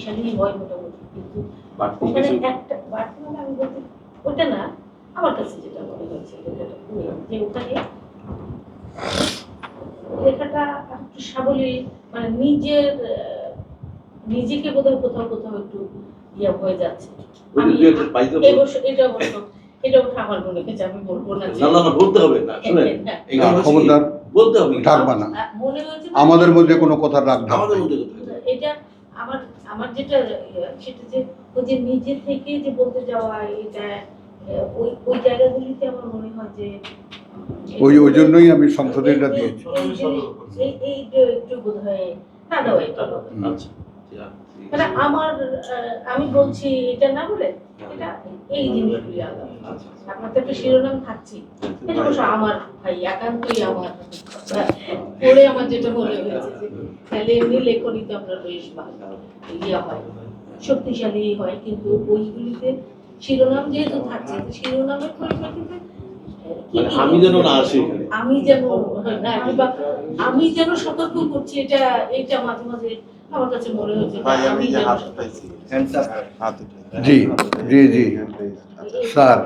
শক্তিশালী হয় মোটামুটি, কিন্তু ওখানে একটা বাড়তি মানে আমি বলতে ওটা না, আমার কাছে যেটা মনে হচ্ছে যে ওখানে লেখাটা একটু সাবলীল, মানে নিজেকে বোধহয় কোথাও কোথাও একটু ইয়া হয়ে যাচ্ছে। এটা অবশ্য আমার মনে হয়েছে, আমি বলবো না বলতে হবে না, শুনেন খবরদার বলতে হবে থাকবা না, মনে হয়েছে আমাদের মধ্যে কোনো কথা রাখবে আমাদের মধ্যে এটা আমার যেটা সেটা যে ওই যে নিজে থেকে যে বলতে যাওয়া, এটা ওই জায়গাগুলিতে আমার মনে হয় যে ওই জন্যই আমি সংসদে এটা দিয়েছি। এইটা একটু বোধহয় না দেওয়া এটা আচ্ছা, মানে আমি বলছি এটা না বলে এটা এই জিনিসগুলি আলাদা। আপনার তো একটা শিরোনাম থাকছি, এটা অবশ্য আমার ভাই একান্তই আমার পড়ে আমার যেটা মনে হয়েছে যে তাহলে এমনি লেখনীতে আপনার বেশ ভালো ইয়া হয়, শক্তিশালী হয়, কিন্তু ওইগুলিতে শিরোনাম যেহেতু থাকছে, শিরোনামের পরিপ্রেক্ষিতে আমি যেন না আসি, আমি যেন সতর্ক করছি, এটা মাঝে মাঝে আমার কাছে মনে হচ্ছে আমি জি জি জি স্যার,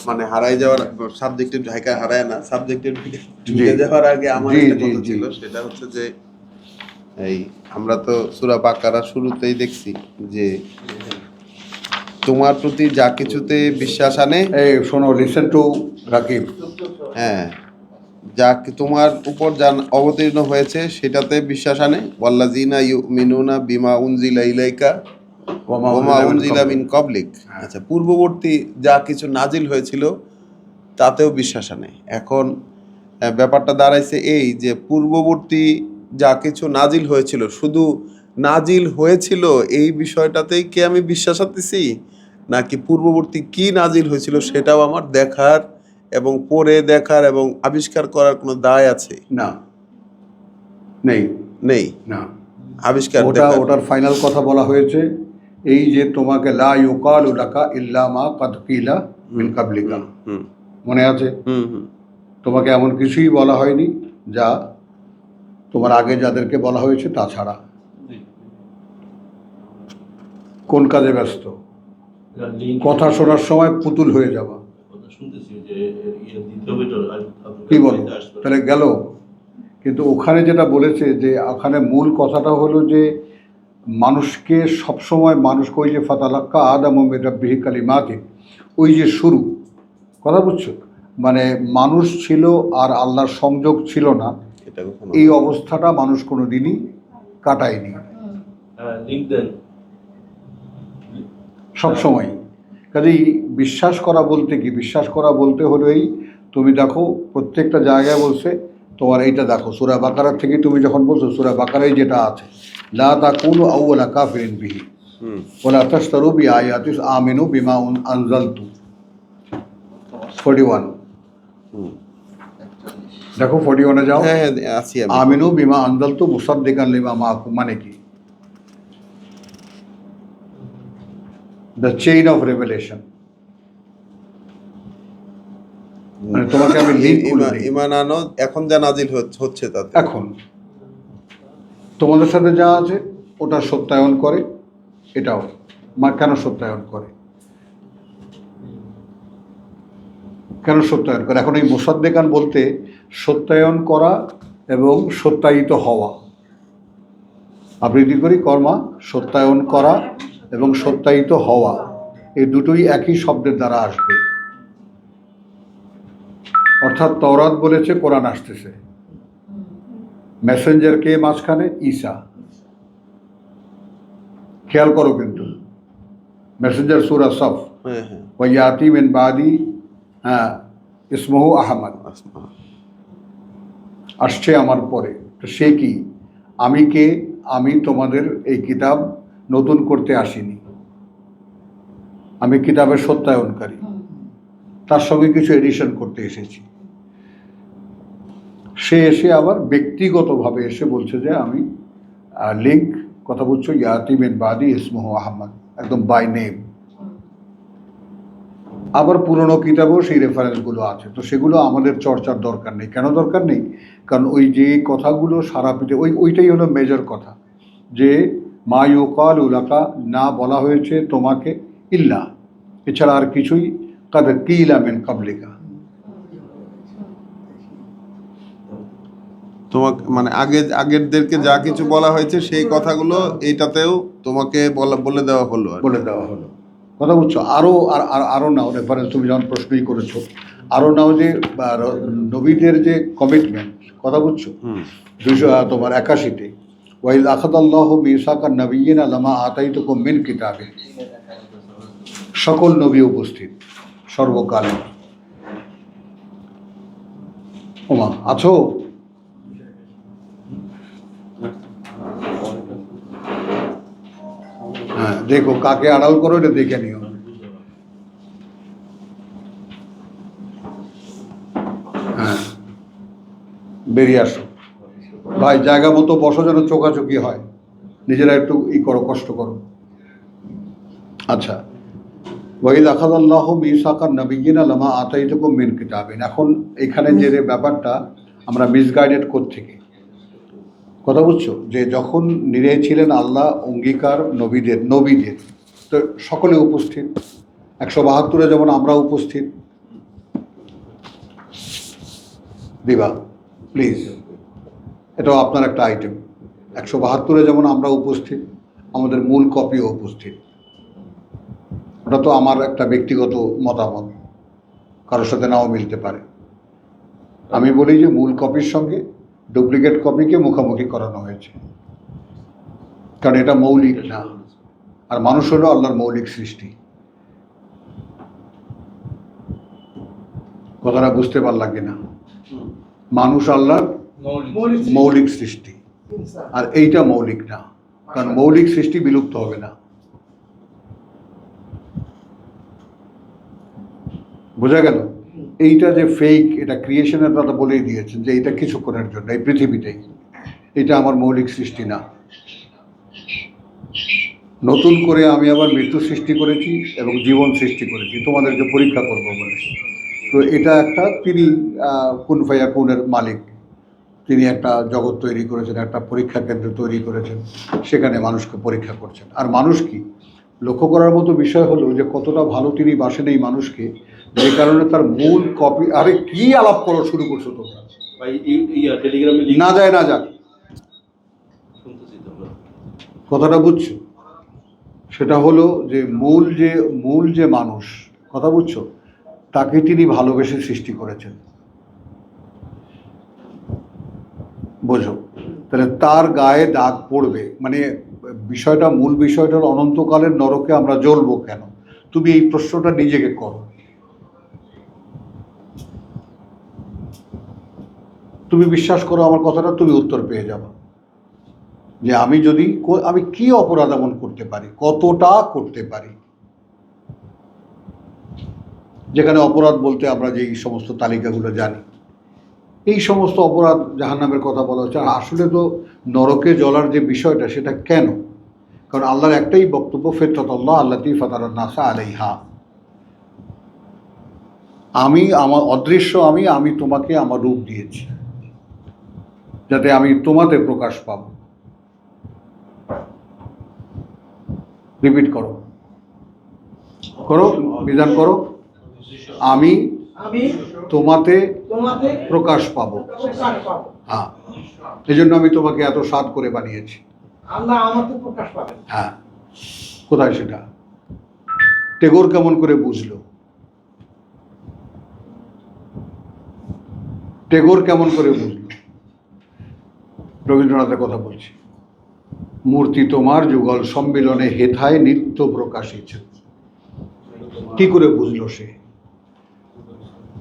মানে হারাই যাওয়ার সাবজেক্টিভ হারায় না, সাবজেক্টিভ ঢুকে যাওয়ার আগে আমার একটা কথা ছিল, সেটা হচ্ছে যে এই আমরা তো সূরা বাকারা শুরুতেই দেখছি যে তোমার প্রতি যা কিছুতে বিশ্বাস আনে, এই শোনো, লিসেন টু রাকিব, হ্যাঁ, যা তোমার উপর যা অবতীর্ণ হয়েছে সেটাতে বিশ্বাস আনে, ওয়াল্লাযিনা ইউমিনুনা বিমা উনজিলা ইলাইকা ওয়া মা উনজিলা মিন ক্বাবলিক। আচ্ছা, পূর্ববর্তী যা কিছু নাজিল হয়েছিল তাতেও বিশ্বাস আনে। এখন ব্যাপারটা দাঁড়াইছে এই যে পূর্ববর্তী যা কিছু নাজিল হয়েছিল, শুধু নাজিল হয়েছিল এই বিষয়টাতেই কি আমি বিশ্বাস আনতেছি, নাকি পূর্ববর্তী কি নাজিল হয়েছিল সেটাও আমার দেখার এবং পড়ে দেখার এবং আবিষ্কার করার কোনো দায় আছে? না, নেই নেই, না, আবিষ্কার ওটার ফাইনাল কথা বলা হয়েছে এই যে তোমাকে লা ইউকালু লাকা ইল্লা মা কাদ কিলা মিন ক্বাবলিকা, মনে আছে? তোমাকে এমন কিছুই বলা হয়নি যা তোমার আগে যাদেরকে বলা হয়েছে তা ছাড়া। কোন কাজে ব্যস্ত? কথা শোনার সময় পুতুল হয়ে যাওয়া। কি বলো, তাহলে গেল? কিন্তু ওখানে যেটা বলেছে যে ওখানে মূল কথাটা হলো যে মানুষকে সবসময় মানুষকে ওই যে ফাতালাক্কা আদম মির রাব্বিহি কালিমাতিন, ওই যে শুরু কথা বুঝছো, মানে মানুষ ছিল আর আল্লাহর সংযোগ ছিল না, এই অবস্থাটা মানুষ কোনো দিনই কাটায়নি সবসময়। কাজেই বিশ্বাস করা বলতে কি, বিশ্বাস করা বলতে হলো এই, তুমি দেখো প্রত্যেকটা জায়গায় বলছে, তোমার এইটা দেখো সূরা বাকারা থেকে তুমি যখন বলছো, সূরা বাকারায় যেটা আছে লা তাকুনু আউওয়ালা কাফিরিন বিহি ওয়ালা তাশতারু বিআয়াতি আমিনু বিমা আনজালতু 41, দেখো 41-এ যাও। হ্যাঁ আছি আমি। আমিনু বিমা আনজালতু মুসাদ্দিকান লিমা মাআকুম, মানে কি? দ্য চেইন অফ রেভেলেশন, মানে তোমাকে আমি লিংক করে দিই। ঈমান আনো, এখন যা নাজিল হচ্ছে তাতে, এখন তোমাদের সাথে যা আছে ওটা সত্যায়ন করে, এটাও কেন সত্যায়ন করে, কেন সত্যায়ন করে? এখন এই মুসাদ্দিকান বলতে সত্যায়ন করা এবং সত্যায়িত হওয়া, আবৃত্তি করি কর্মা, সত্যায়ন করা এবং সত্যায়িত হওয়া, এই দুটোই একই শব্দের দ্বারা আসবে। অর্থাৎ তওরাত বলেছে কোরআন আসতেছে, মেসেঞ্জার কে মাঝখানে? ঈসা। খেয়াল করো কিন্তু, মেসেঞ্জার সূরা সফ, ওয়া ইয়াতি মিন বাদি ইসমুহু আহমদ, আসছে আমার পরে। তো সে কি? আমি কে? আমি তোমাদের এই কিতাব নতুন করতে আসিনি, আমি কিতাবের সত্যায়নকারী, তার সঙ্গে কিছু এডিশন করতে এসেছি। সে এসে আবার ব্যক্তিগতভাবে এসে বলছে যে আমি লিঙ্ক, কথা বলছো, ইয়াতি মিন বাদি ইসমুহু আহমদ, একদম বাই নেম। আবার পুরনো কিতাবেও সেই রেফারেন্সগুলো আছে, তো সেগুলো আমাদের চর্চার দরকার নেই। কেন দরকার নেই? কারণ ওই যে কথাগুলো সারা পৃথিবী, ওইটাই হলো মেজর কথা, যে মা ইউকালু লাকা, না বলা হয়েছে তোমাকে, ইল্লা, এছাড়া আর কিছুই, কাদ কিলা মিন ক্বাবলিকা, তোমাকে মানে আগেরদেরকে যা কিছু বলা হয়েছে সেই কথাগুলো এইটাতেও তোমাকে বলে দেওয়া হলো আর কি। বলে দেওয়া হলো। কথা বুঝছো? আরও নাও, রেফারেন্স তুমি যখন প্রশ্নই করেছো, আরও নাও যে নবীদের যে কমিটমেন্ট, কথা বুঝছো, 281-তে, ওয়াইদ আখাদাল্লাহু মিসাকান নাবিয়্যিনা লামা আতাইতুকুম মিন কিতাবিন, সকল নবী উপস্থিত সর্বকালে। ওমা আছো? হ্যাঁ, দেখো কাকে আড়াল করো, এটা দেখে নিও। হ্যাঁ, বেরিয়ে আসো ভাই, জায়গা মতো বসো, যেন চোখাচোখি হয়, নিজেরা একটু করো, কষ্ট করো। আচ্ছা, ওয়াইদ আখাযাল্লাহু মিসাকান নাবিয়্যিনা লামা আতাইতুকুম মিন কিতাবিন, এখন এখানে যে ব্যাপারটা আমরা মিসগাইডেড থেকে, কথা বুঝছো, যে যখন নিয়েছিলেন আল্লাহ অঙ্গীকার নবীদের তো সকলে উপস্থিত, 172-এ যেমন আমরা উপস্থিত। দিবা প্লিজ, এটাও আপনার একটা আইটেম। 172-এ যেমন আমরা উপস্থিত, আমাদের মূল কপিও উপস্থিত। ওটা তো আমার একটা ব্যক্তিগত মতামত, কারোর সাথে নাও মিলতে পারে। আমি বলি যে মূল কপির সঙ্গে ডুপ্লিকেট কপিকে মুখোমুখি করানো হয়েছে, কারণ এটা মৌলিক না। আর মানুষ হলো আল্লাহর মৌলিক সৃষ্টি। কথাটা বুঝতে পারলাম কিনা? মানুষ আল্লাহর মৌলিক সৃষ্টি, আর এইটা মৌলিক না, কারণ মৌলিক সৃষ্টি বিলুপ্ত হবে না। বোঝা গেল? এইটা যে ফেক, এটা ক্রিয়েশনের কথা বলেই দিয়েছেন যে এটা কিছুক্ষণের জন্য, এই পৃথিবীতেই, এটা আমার মৌলিক সৃষ্টি না। নতুন করে আমি আবার মৃত্যু সৃষ্টি করেছি এবং জীবন সৃষ্টি করেছি তোমাদেরকে পরীক্ষা করবো বলে। তো এটা একটা, তিনি কুন ফায়াকুনের মালিক, তিনি একটা জগৎ তৈরি করেছেন, একটা পরীক্ষা কেন্দ্র তৈরি করেছেন, সেখানে মানুষকে পরীক্ষা করছেন। আর মানুষ কি লক্ষ্য করার মতো বিষয় হলো যে কতটা ভালো তিনি বাসেন এই মানুষকে, যে কারণে তার মূল কপি, আরে কি আলাপ করো শুরু করছো তোমরা? না যায় না যাক, কথাটা বুঝছো? সেটা হলো যে মূল যে মানুষ, কথা বুঝছো, তাকে তিনি ভালোবেসে সৃষ্টি করেছেন। বোঝো? তাহলে তার গায়ে দাগ পড়বে, মানে বিষয়টা, মূল বিষয়টা হলো অনন্তকালের নরকে আমরা জ্বলবো কেন? তুমি এই প্রশ্নটা নিজেকে করো। তুমি বিশ্বাস করো আমার কথাটা, তুমি উত্তর পেয়ে যাবে যে আমি কি অপরাধ এমন করতে পারি, কতটা করতে পারি, যেখানে অপরাধ বলতে আমরা যে এই সমস্ত তালিকাগুলো জানি, এই সমস্ত অপরাধ জাহান্নামের কথা বলা হচ্ছে। আর আসলে তো নরকে জ্বলার যে বিষয়টা, সেটা কেন? কারণ আল্লাহর একটাই বক্তব্য, ফিতরাতাল্লাহ আল্লাতী ফাতারান নাসা আলাইহা, আমি আমার অদৃশ্য, আমি তোমাকে আমার রূপ দিয়েছি যাতে আমি তোমাতে প্রকাশ পাব। রিপিট করো, বিধান করো, আমি তোমাতে প্রকাশ পাবো। হ্যাঁ, এই জন্য আমি তোমাকে এত সাধ করে বানিয়েছি। হ্যাঁ, কোথায় সেটা? টেগোর কেমন করে বুঝলো? টেগোর কেমন করে বুঝলো? রবীন্দ্রনাথের কথা বলছি। মূর্তি তোমার যুগল সম্মিলনে হেথায় নিত্য প্রকাশিছে। কি করে বুঝলো সে?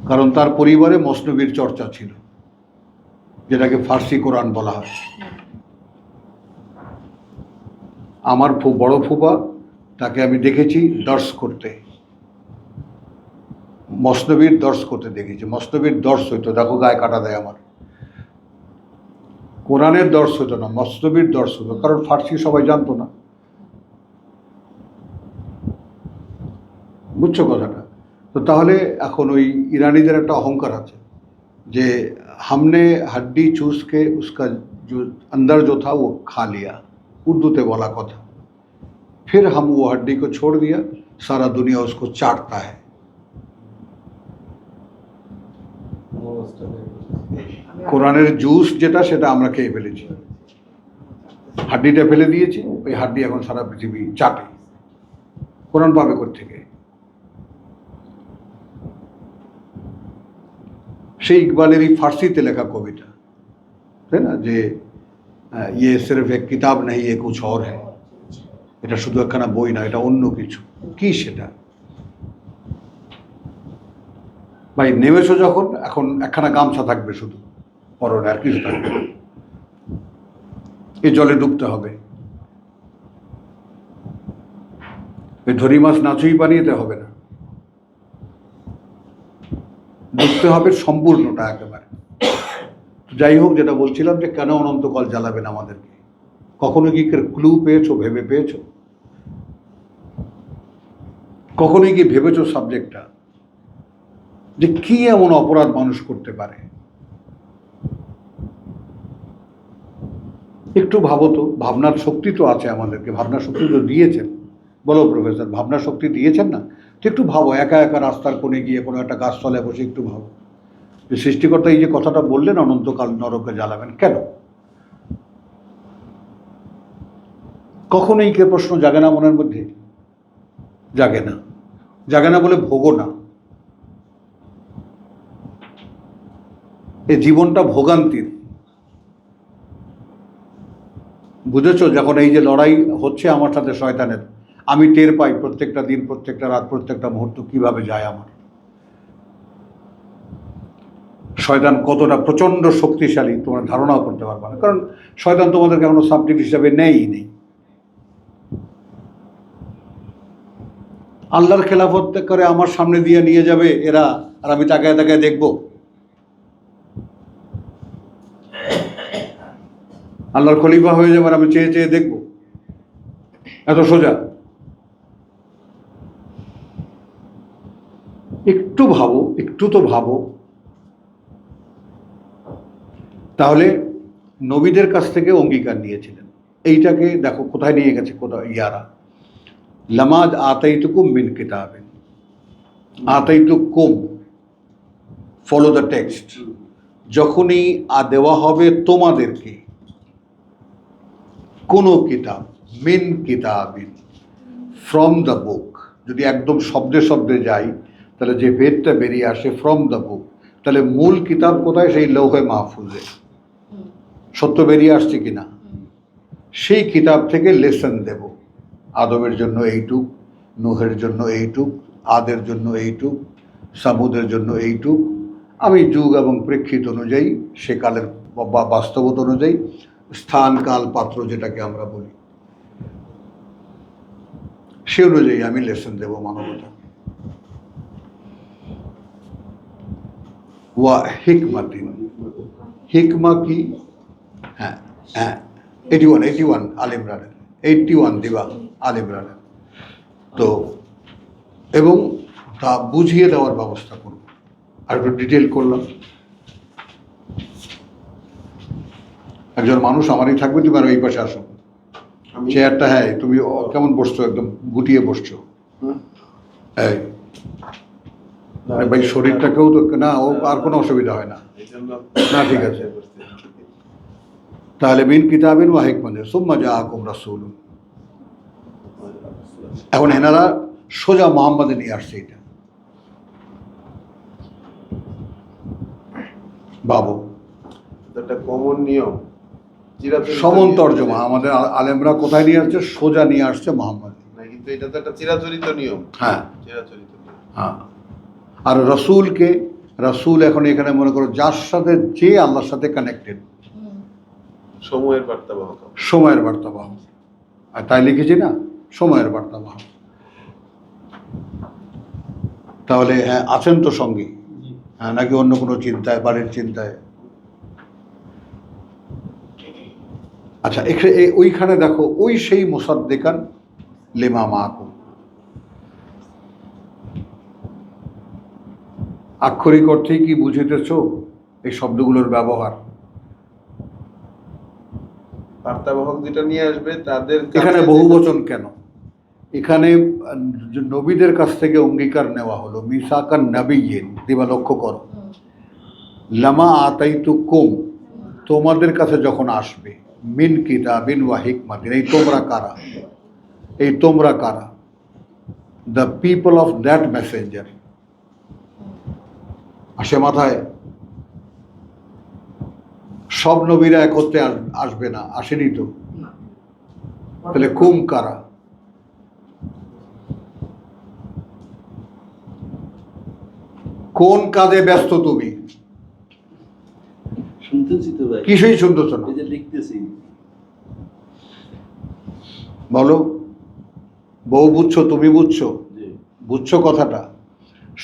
কারণ তার পরিবারে মসনবীর চর্চা ছিল, যেটাকে ফার্সি কোরআন বলা হয়। আমার বড় ফুপা, তাকে আমি দেখেছি দর্শ করতে, মসনবীর দর্শ করতে দেখেছি। মসনবীর দর্শ হইতো, দেখো গায়ে কাটা দেয় আমার। কোরআনের দর্শ হতো না, মসনবীর দর্শ হতো, কারণ ফার্সি সবাই জানতো না। বুঝছো কথাটা? তো তাহলে এখন ওই ইরানিদের একটা অহংকার আছে যে हमने हड्डी चूस के उसका जो अंदर जो था वो खा लिया। उर्दूते बोला কথা फिर हम वो हड्डी को छोड़ दिया सारा दुनिया उसको चाटता है কোরআনের জুস যেটা সেটা আমরা খেয়ে ফেলেছি হাড্ডিটা ফেলে দিয়েছি ওই হাড্ডি এখন সারা পৃথিবী চাটে কোরআন পাবে কোত্থেকে সেই ইকবালেরই ফার্সিতে লেখা কবিতা তাই না যে ये सिर्फ एक किताब नहीं ये कुछ और है এটা শুধু একখানা বই না এটা অন্য কিছু কি সেটা ভাই নেমেছো যখন এখন একখানা গামছা থাকবে শুধু পরনে আর কিছু থাকবে না এই জলে ডুবতে হবে ওই ধরি মাছ নাচুই বানিয়ে হবে না ডুবতে হবে সম্পূর্ণটা একেবারে যাই হোক যেটা বলছিলাম যে কেন অনন্তকাল জ্বালাবেন আমাদেরকে কখনো কি ক্লু পেয়েছো ভেবে পেয়েছো কখনোই কি ভেবেছো সাবজেক্টটা যে কি এমন অপরাধ মানুষ করতে পারে একটু ভাবো তো ভাবনার শক্তি তো আছে আমাদেরকে ভাবনার শক্তি তো দিয়েছেন বলো প্রফেসর ভাবনার শক্তি দিয়েছেন না তো একটু ভাবো একা একা রাস্তার কোণে গিয়ে কোনো একটা গাছতলায় বসে একটু ভাবো যে সৃষ্টিকর্তা এই যে কথাটা বললেন অনন্তকাল নরকে জ্বালাবেন কেন কখনোই কে প্রশ্ন জাগে না মনের মধ্যে জাগে না বলে ভোগো না এই জীবনটা ভোগান্তির বুঝেছো যখন এই যে লড়াই হচ্ছে আমার সাথে শয়তানের আমি টের পাই প্রত্যেকটা দিন প্রত্যেকটা রাত প্রত্যেকটা মুহূর্ত কিভাবে যায় আমার শয়তান কতটা প্রচণ্ড শক্তিশালী তোমরা ধারণাও করতে পারবে না কারণ শয়তান তোমাদেরকে এখনো সাবজেক্ট হিসাবে নেই আল্লাহর খেলাফত করে আমার সামনে দিয়ে নিয়ে যাবে এরা আর আমি তাকায় তাকায় দেখব আল্লাহর খলিফা হয়ে যাবে আর আমি চেয়ে চেয়ে দেখব এত সোজা একটু তো ভাবো তাহলে নবীদের কাছ থেকে অঙ্গীকার নিয়েছিলেন এইটাকে দেখো কোথায় নিয়ে গেছে কোথায় ইয়ারা লামাদ আতাইতুকুম মিন কিতাবিন আতাইতুকুম ফলো দ্য টেক্সট যখনই দেওয়া হবে তোমাদেরকে কোনো কিতাব মিন কিতাবিন ফ্রম দ্য বুক যদি একদম শব্দে শব্দে যাই তাহলে যে ভেদটা বেরিয়ে আসে ফ্রম দ্য বুক তাহলে মূল কিতাব কোথায় সেই লৌহে মাহফুজে সত্য বেরিয়ে আসছে কিনা সেই কিতাব থেকে লেসন দেব আদমের জন্য এইটুক নূহের জন্য এইটুক আদের জন্য এইটুক সামুদের জন্য এইটুক আমি যুগ এবং প্রেক্ষিত অনুযায়ী সেকালের বা বাস্তবতা অনুযায়ী স্থান কাল পাত্র যেটাকে আমরা বলি সে অনুযায়ী আমি লেসন দেব মানবতা ওয়া হিকমাতিন হিকমা কি হ্যাঁ 81 আল ইমরানের 81 দিবা আল ইমরানের তো এবং তা বুঝিয়ে দেওয়ার ব্যবস্থা করব আর একটু ডিটেল করলাম একজন মানুষ আমারই থাকবে তুমি আর এই পাশে আসো চেয়ারটা হ্যাঁ তুমি কেমন বসছো একদম গুটিয়ে বসছো এই ভাই শরীরটাকেও তো না ও আর কোনো অসুবিধা হয় না না ঠিক আছে তাহলে মিন কিতাবিন ওয়া হিকমাতিন সুম্মা জাআকুম রাসূলুন এখন এনারা সোজা মুহাম্মাদে নিয়ে আসছে এটা বাবু একটা কমন নিয়ম সমন তর্জমা আমাদের আলেমরা কোথায় নিয়ে আসছে সোজা নিয়ে আসছে মুহাম্মাদ না কিন্তু এটা তো একটা চিরাচরিত নিয়ম হ্যাঁ চিরাচরিত হ্যাঁ আর রাসূল এখন এখানে মনে করো যার সাথে যে আল্লাহর সাথে কানেক্টেড সময়ের বার্তাবাহক আর তাই লিখেছি না সময়ের বার্তাবাহক তাহলে হ্যাঁ আছেন তো সঙ্গী হ্যাঁ নাকি অন্য কোনো চিন্তায় বাড়ির চিন্তায় আচ্ছা এখানে ওইখানে দেখো ওই সেই মুসাদ্দিকান লিমা মাকুম আক্ষরিক অর্থেই কি বুঝিতেছ এই শব্দগুলোর ব্যবহার বার্তাবাহক যেটা নিয়ে আসবে তাদের এখানে বহু বচন কেন? এখানে নবীদের কাছ থেকে অঙ্গীকার নেওয়া হলো, মিসাকান নাবিয়্যিন, দিবা লক্ষ্য করো, লামা আতাইতুকুম, তোমাদের কাছে যখন আসবে, মিন কিতাবিন ওয়া হিকমাতিন, এই তোমরা কারা? এই তোমরা কারা? The people of that Messenger. আসে মাথায়? সব নবীরা একত্রে আসবে না, আসেনি তো, তাহলে কুম কারা? কোন কাজে ব্যস্ত তুমি? শুনতেছি তো ভাই, কিছুই শুনতেছ না, এই যে লিখতেছি। বলো। বউ বুঝছো, তুমি বুঝছো, জি। বুঝছো কথাটা?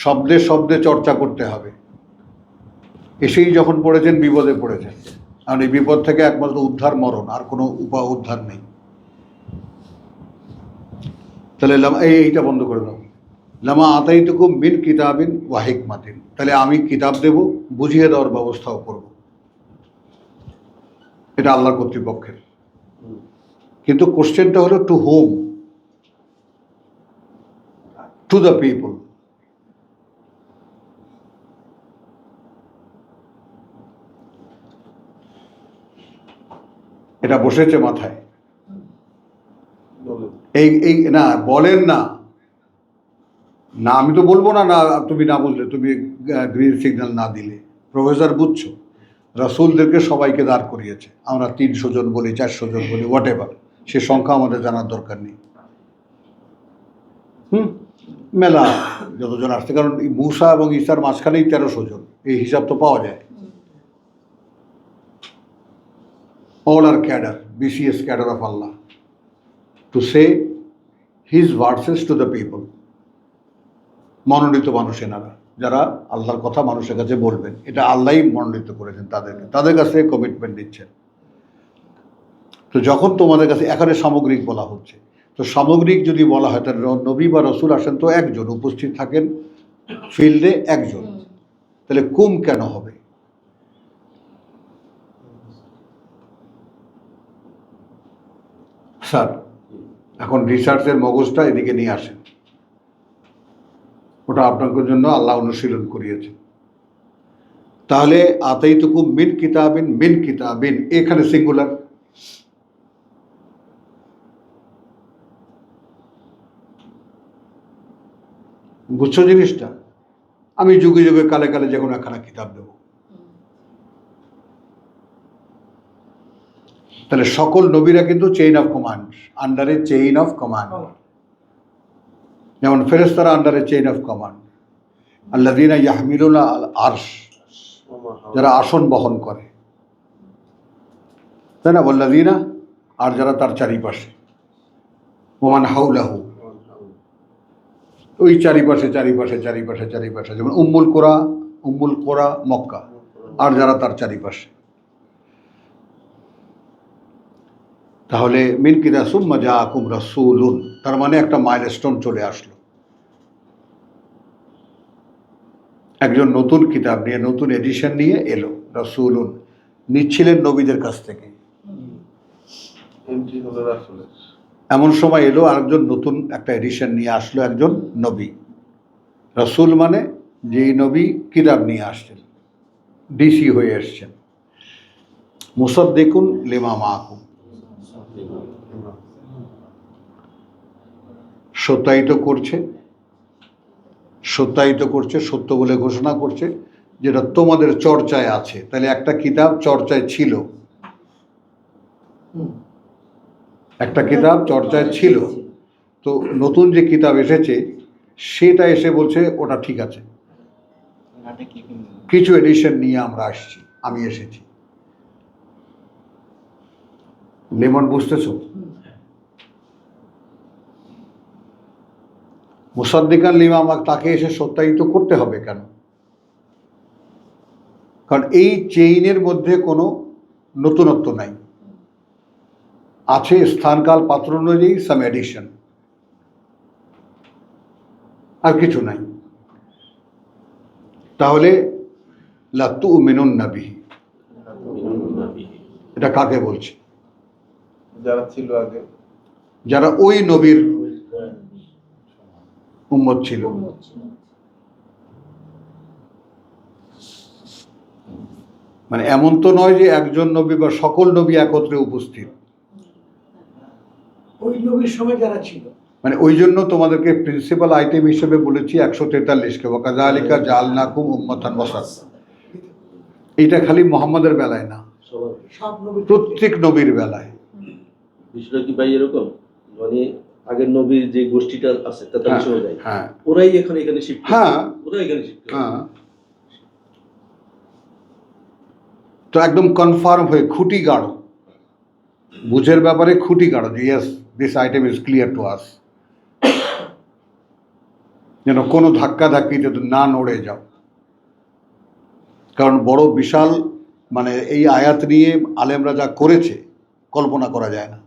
শব্দে শব্দে চর্চা করতে হবে। এসেই যখন পড়েছেন বিপদে পড়েছেন, কারণ এই বিপদ থেকে একমাত্র উদ্ধার মরণ, আর কোনো উদ্ধার নেই। তাহলে এইটা বন্ধ করে দাও, লামা আতাইতুকুম মিন কিতাবিন ওয়া হিকমাতিন, তাহলে আমি কিতাব দেব, বুঝিয়ে দেওয়ার ব্যবস্থাও করব, এটা আল্লাহর কর্তৃপক্ষের। কিন্তু কোশ্চেনটা হলো to whom? To the people. এটা বসেছে মাথায়? এই এই না বলেন না, না আমি তো বলবো না, না তুমি না বুঝলে, তুমি গ্রিন সিগন্যাল না দিলে। প্রফেসর বুঝছো, রাসূলদেরকে সবাইকে দাঁড় করিয়েছে, আমরা 300 জন বলি, 400 জন বলি, হোয়াট এভার, সে সংখ্যা আমাদের জানার দরকার নেই। মেলা যতজন আসছে, কারণ মূসা এবং ঈসার মাঝখানেই 1300 জন, এই হিসাব তো পাওয়া যায়। all are cadre, BCS cadre of Allah, to say his verses to the people. মনোনীত মানুষ এনারা, যারা আল্লাহর কথা মানুষের কাছে বলবেন, এটা আল্লাহই মনোনীত করেছেন তাদেরকে, তাদের কাছে কমিটমেন্ট দিচ্ছেন। তো যখন তোমাদের কাছে এখানে সামগ্রিক বলা হচ্ছে, তো সামগ্রিক যদি বলা হয়, তাহলে নবী বা রসুল আসেন তো একজন, উপস্থিত থাকেন ফিল্ডে একজন, তাহলে কুম কেন হবে? স্যার এখন রিসার্চের মগজটা এদিকে নিয়ে আসেন, ওটা আপনাদের জন্য আল্লাহ অনুশীলন করিয়েছে। তাহলে আতাইতুকুম মিন কিতাবিন, মিন কিতাবিন এখানে সিঙ্গুলার, বুঝছো জিনিসটা? আমি যুগে যুগে কালে কালে যে কোনো একখানা কিতাব দেবো, তাহলে সকল নবীরা কিন্তু চেইন অফ কমান্ড, আন্ডারে চেইন অফ কমান্ড, যেমন ফেরেশতারা আন্ডারে চেইন অফ কমান্ড। আল্লাযীনা ইয়াহমিলুনা আল আরশ, যারা আসন বহন করে, তাই না? ওয়াল্লাযীনা, আর যারা তার চারিপাশে, ওমান হাউলাহু, ওই চারিপাশে চারিপাশে চারিপাশে চারিপাশে, যেমন উম্মুল কোরা মক্কা, আর যারা তার চারিপাশে। তাহলে মিন কিতা সুম্মা জাআকুম রাসূলুন, তার মানে একটা মাইলস্টোন চলে আসলো, একজন নতুন কিতাব নিয়ে, নতুন এডিশন নিয়ে এলো। রাসূলুন নিচ্ছিলেন নবীদের কাছ থেকে, এমন সময় এলো আরেকজন নতুন একটা এডিশন নিয়ে আসলো, একজন নবী। রাসূল মানে যেই নবী কিতাব নিয়ে আসছেন, ডিসি হয়ে এসছেন। মুসাদ্দিকুন লিমা মাআকুম, সত্যায়িত করছে, সত্য বলে ঘোষণা করছে, যেটা তোমাদের চর্চায় আছে। তাহলে একটা কিতাব চর্চায় ছিল, একটা কিতাব চর্চায় ছিল, তো নতুন যে কিতাব এসেছে সেটা এসে বলছে ওটা ঠিক আছে, কিছু এডিশন নিয়ে আমরা আসছি, আমি এসেছি। লেমন বুঝতেছো? মুসাদ্দিকান লিমা, তাকে এসে সত্যায়িত করতে হবে কেন? কারণ এই চেইনের মধ্যে কোনো নতুনত্ব নাই, আছে স্থানকাল পাত্র অনুযায়ী সাম এডিশন, আর কিছু নাই। তাহলে লা তুমিনুন্না বিহি, এটা কাকে বলছে? যারা ছিল আগে, যারা ওই নবীর উম্মত ছিল। মানে এমন তো নয় যে একজন নবী বা সকল নবী একত্রে উপস্থিত, ওই নবীর সময় যারা ছিল। মানে ওই জন্য তোমাদেরকে প্রিন্সিপাল আইটেম হিসেবে বলেছি 143কে, ওয়াকাযালিকা জাআলনাকুম উম্মাতান ওয়াসাত। এটা খালি মুহাম্মাদের বেলায় না, সব নবী প্রত্যেক নবীর বেলায়। বিষয়টা কি ভাই এরকম, মানে আগের নবীর যে গোষ্ঠীটা আছে তাদের সরে যায়, হ্যাঁ ওরাই এখানে শিফট, হ্যাঁ ওরাই এখানে শিফট। হ্যাঁ, তো একদম কনফার্ম হয়ে খুঁটি গাড়ো, বুঝের ব্যাপারে খুঁটি গাড়ো যে yes this item is clear to us, যেন কোনো ধাক্কা ধাক্কিতে না নড়ে যাও। কারণ বড় বিশাল, মানে এই আয়াত নিয়ে আলেমরা যা করেছে কল্পনা করা যায় না।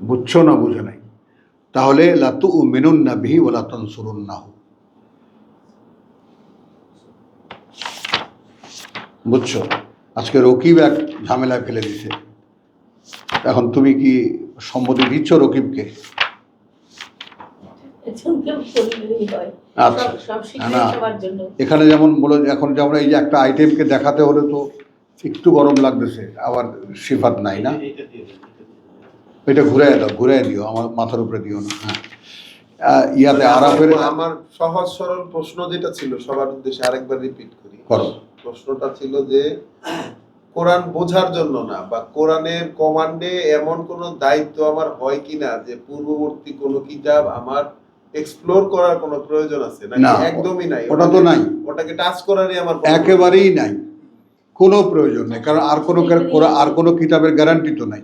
বুঝছো না বুঝে নাই? তাহলে লা তুমিনুন্না বিহি ওয়া লা তানসুরুন্নাহু, বুঝছো? আজকে রকিব এক ঝামেলায় ফেলে দিছে, এখন তুমি কি সম্মতি দিচ্ছ রকিবকে? আচ্ছা, না এখানে যেমন বলো, এখন যেমন এই যে একটা আইটেমকে দেখাতে হলে তো একটু গরম লাগতেছে, আবার সিফাত নাই না, এটা ঘুরাই দিও, আমার মাথার উপরে দিও না। হ্যাঁ, ইয়াতে আরাফের আমার সহজ সরল প্রশ্ন যেটা ছিল সবার উদ্দেশ্যে আরেকবার রিপিট করি। করো। প্রশ্নটা ছিল যে কোরআন বোঝার জন্য না, বা কোরআনের কমান্ডে এমন কোন দায়িত্ব আমার হয় কিনা যে পূর্ববর্তী কোন কিতাব আমার এক্সপ্লোর করার কোনো প্রয়োজন আছে নাকি না, একদমই নাই? ওটা তো নাই, ওটাকে টাচ করারই আমার একেবারেই নাই, কোনো প্রয়োজন নেই। কারণ আর কোনো কিতাবের গ্যারান্টি তো নাই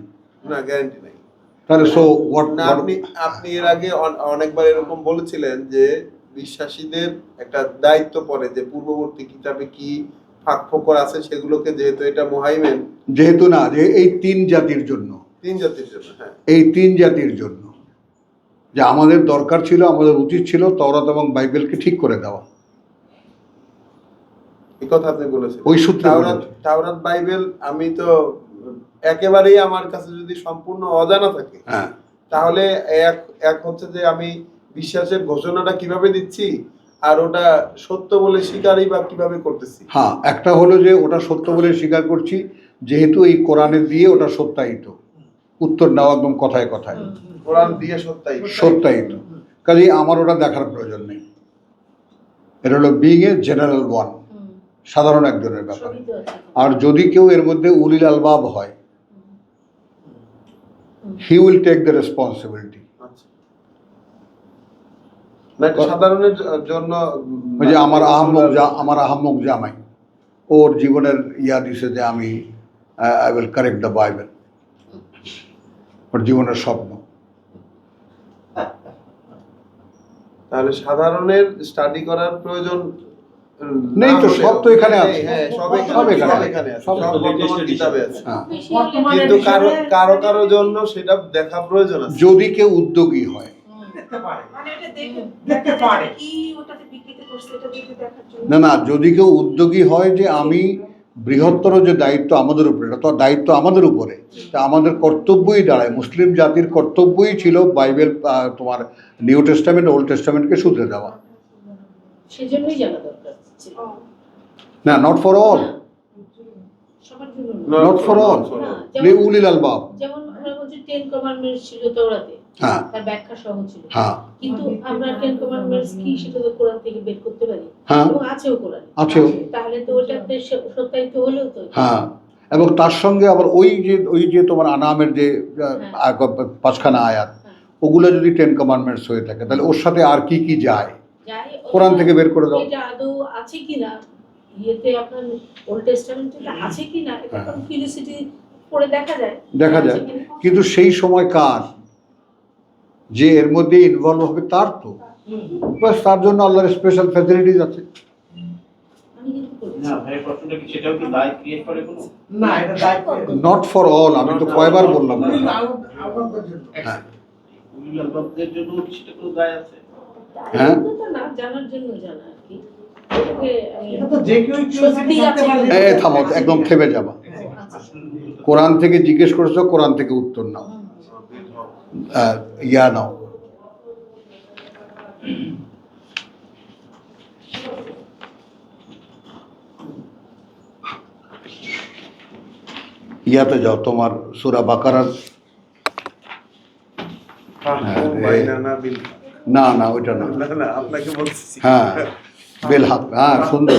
না, গ্যারান্টি নাই। তাহলে সো হোয়াট? না, আপনি এর আগে অনেকবার এরকম বলেছিলেন যে বিশ্বাসীদের একটা দায়িত্ব পড়ে যে পূর্ববর্তী কিতাবে কি ফাঁক ফোকর আছে সেগুলোকে, যেহেতু এটা মুহাইমেন, যেহেতু না, যে এই তিন জাতির জন্য, তিন জাতির জন্য, হ্যাঁ এই তিন জাতির জন্য যে আমাদের দরকার ছিল, আমাদের উচিত ছিল তাওরাত এবং বাইবেলকে ঠিক করে দেওয়া। এই কথা আপনি বলেছেন। ওই সূত্রে তাওরাত বাইবেল আমি তো একেবারেই আমার কাছে যদি সম্পূর্ণ অজানা থাকে, হ্যাঁ, তাহলে এক হচ্ছে যে আমি বিশ্বাসের ঘোষণাটা কিভাবে দিচ্ছি, আর ওটা সত্য বলে স্বীকারই বা কিভাবে করতেছি। হ্যাঁ, একটা হলো যে ওটা সত্য বলে স্বীকার করছি যেহেতু এই কোরআনে দিয়ে ওটা সত্যায়িত, উত্তর নেওয়া একদম কথায় কথায় কোরআন দিয়ে সত্যায়িত, কাজেই আমার ওটা দেখার প্রয়োজন নেই। এটা হলো বিং এ জেনারেল ওয়ান, সাধারণ একজনের ব্যাপার। আর যদি কেউ এর মধ্যে উলিল আলবাব হয়, he will take the responsibility. সাধারণের জন্য ওই যে আমার আহম্মক জামাই ওর জীবনের ইয়া দিছে যে আমি I will correct the Bible, ওর জীবনের স্বপ্ন। তাহলে সাধারণের স্টাডি করার প্রয়োজন নেই তো, সব তো এখানে আছে, হ্যাঁ সব সব এখানে এখানে আছে, সব সব বর্তমান কিতাবে আছে। হ্যাঁ, কিন্তু কারো জন্য সেটা দেখা প্রয়োজন আছে। যদি কেউ উদ্যোগী হয়, দেখতে পারে, মানে এটা দেখতে পারে কি ওটাতে বিকৃতি করছে এটা যদি দেখার জন্য। না, যদি কেউ উদ্যোগী হয় যে আমি বৃহত্তর যে দায়িত্ব আমাদের উপরে, এটা তো দায়িত্ব আমাদের উপরে, তা আমাদের কর্তব্যই দাঁড়ায়, মুসলিম জাতির কর্তব্যই ছিল বাইবেল, তোমার নিউ টেস্টামেন্ট ওল্ড টেস্টামেন্টকে শুধরে দেওয়া। সেজন্যই জানা দরকার ছিল। না, নট ফর অল, সবার জন্য নট ফর অল, উলিল আলবাব। যেমন আমরা বলছি 10 কমান্ডমেন্টস ছিল তাওরাতে, হ্যাঁ, তার ব্যাখ্যা সহ ছিল, হ্যাঁ, কিন্তু আমরা 10 কমান্ডমেন্টস কি সেটা তো কোরআন থেকে বের করতে পারি, হ্যাঁ, এবং আছেও কোরআনে, আছেও। তাহলে তো ওটাতে সত্যায়িত হলেও তো। হ্যাঁ, এবং তার সঙ্গে আবার ওই যে তোমার আনামের যে 5খানা আয়াত, ওগুলো যদি 10 কমান্ডমেন্টস হয়ে থাকে তাহলে ওর সাথে আর কি কি যায় কোরআন থেকে বের করে দাও। এটা আদৌ আছে কিনা ইয়েতে আপনার ওল্ড টেস্টামেন্টে আছে কিনা, এটা কোন কিউরিওসিটি পড়ে দেখা যায়। কিন্তু সেই সময় কার যে এর মধ্যে ইনভলভ হবে তার তো বাস, তার জন্য আল্লাহর স্পেশাল ফ্যাসিলিটিস আছে। না ভাই, প্রশ্নটা কি সেটাও কি দায় ক্রিয়েট করে কোনো? না, এটা দায়িত্ব নট ফর অল, আমি তো কয়বার বললাম। হ্যাঁ, উলিল আলবাবদের জন্য কি সেটা কোনো দায় আছে? হ্যাঁ, না, জানার জন্য জানা আর কি। এটাকে আমি এটা তো যে কেউ সত্যি আছে জানতে এ থামো, একদম থেমে যাবা। আচ্ছা। কোরআন থেকে জিজ্ঞেস করেছো, কোরআন থেকে উত্তর নাও। ইয়া নাও। ইয়াতে যাও, তোমার সূরা বাকারার। না না, ওইটা না। আপনাকে বলছি। হ্যাঁ, বেল হাক। হ্যাঁ, সুন্দর।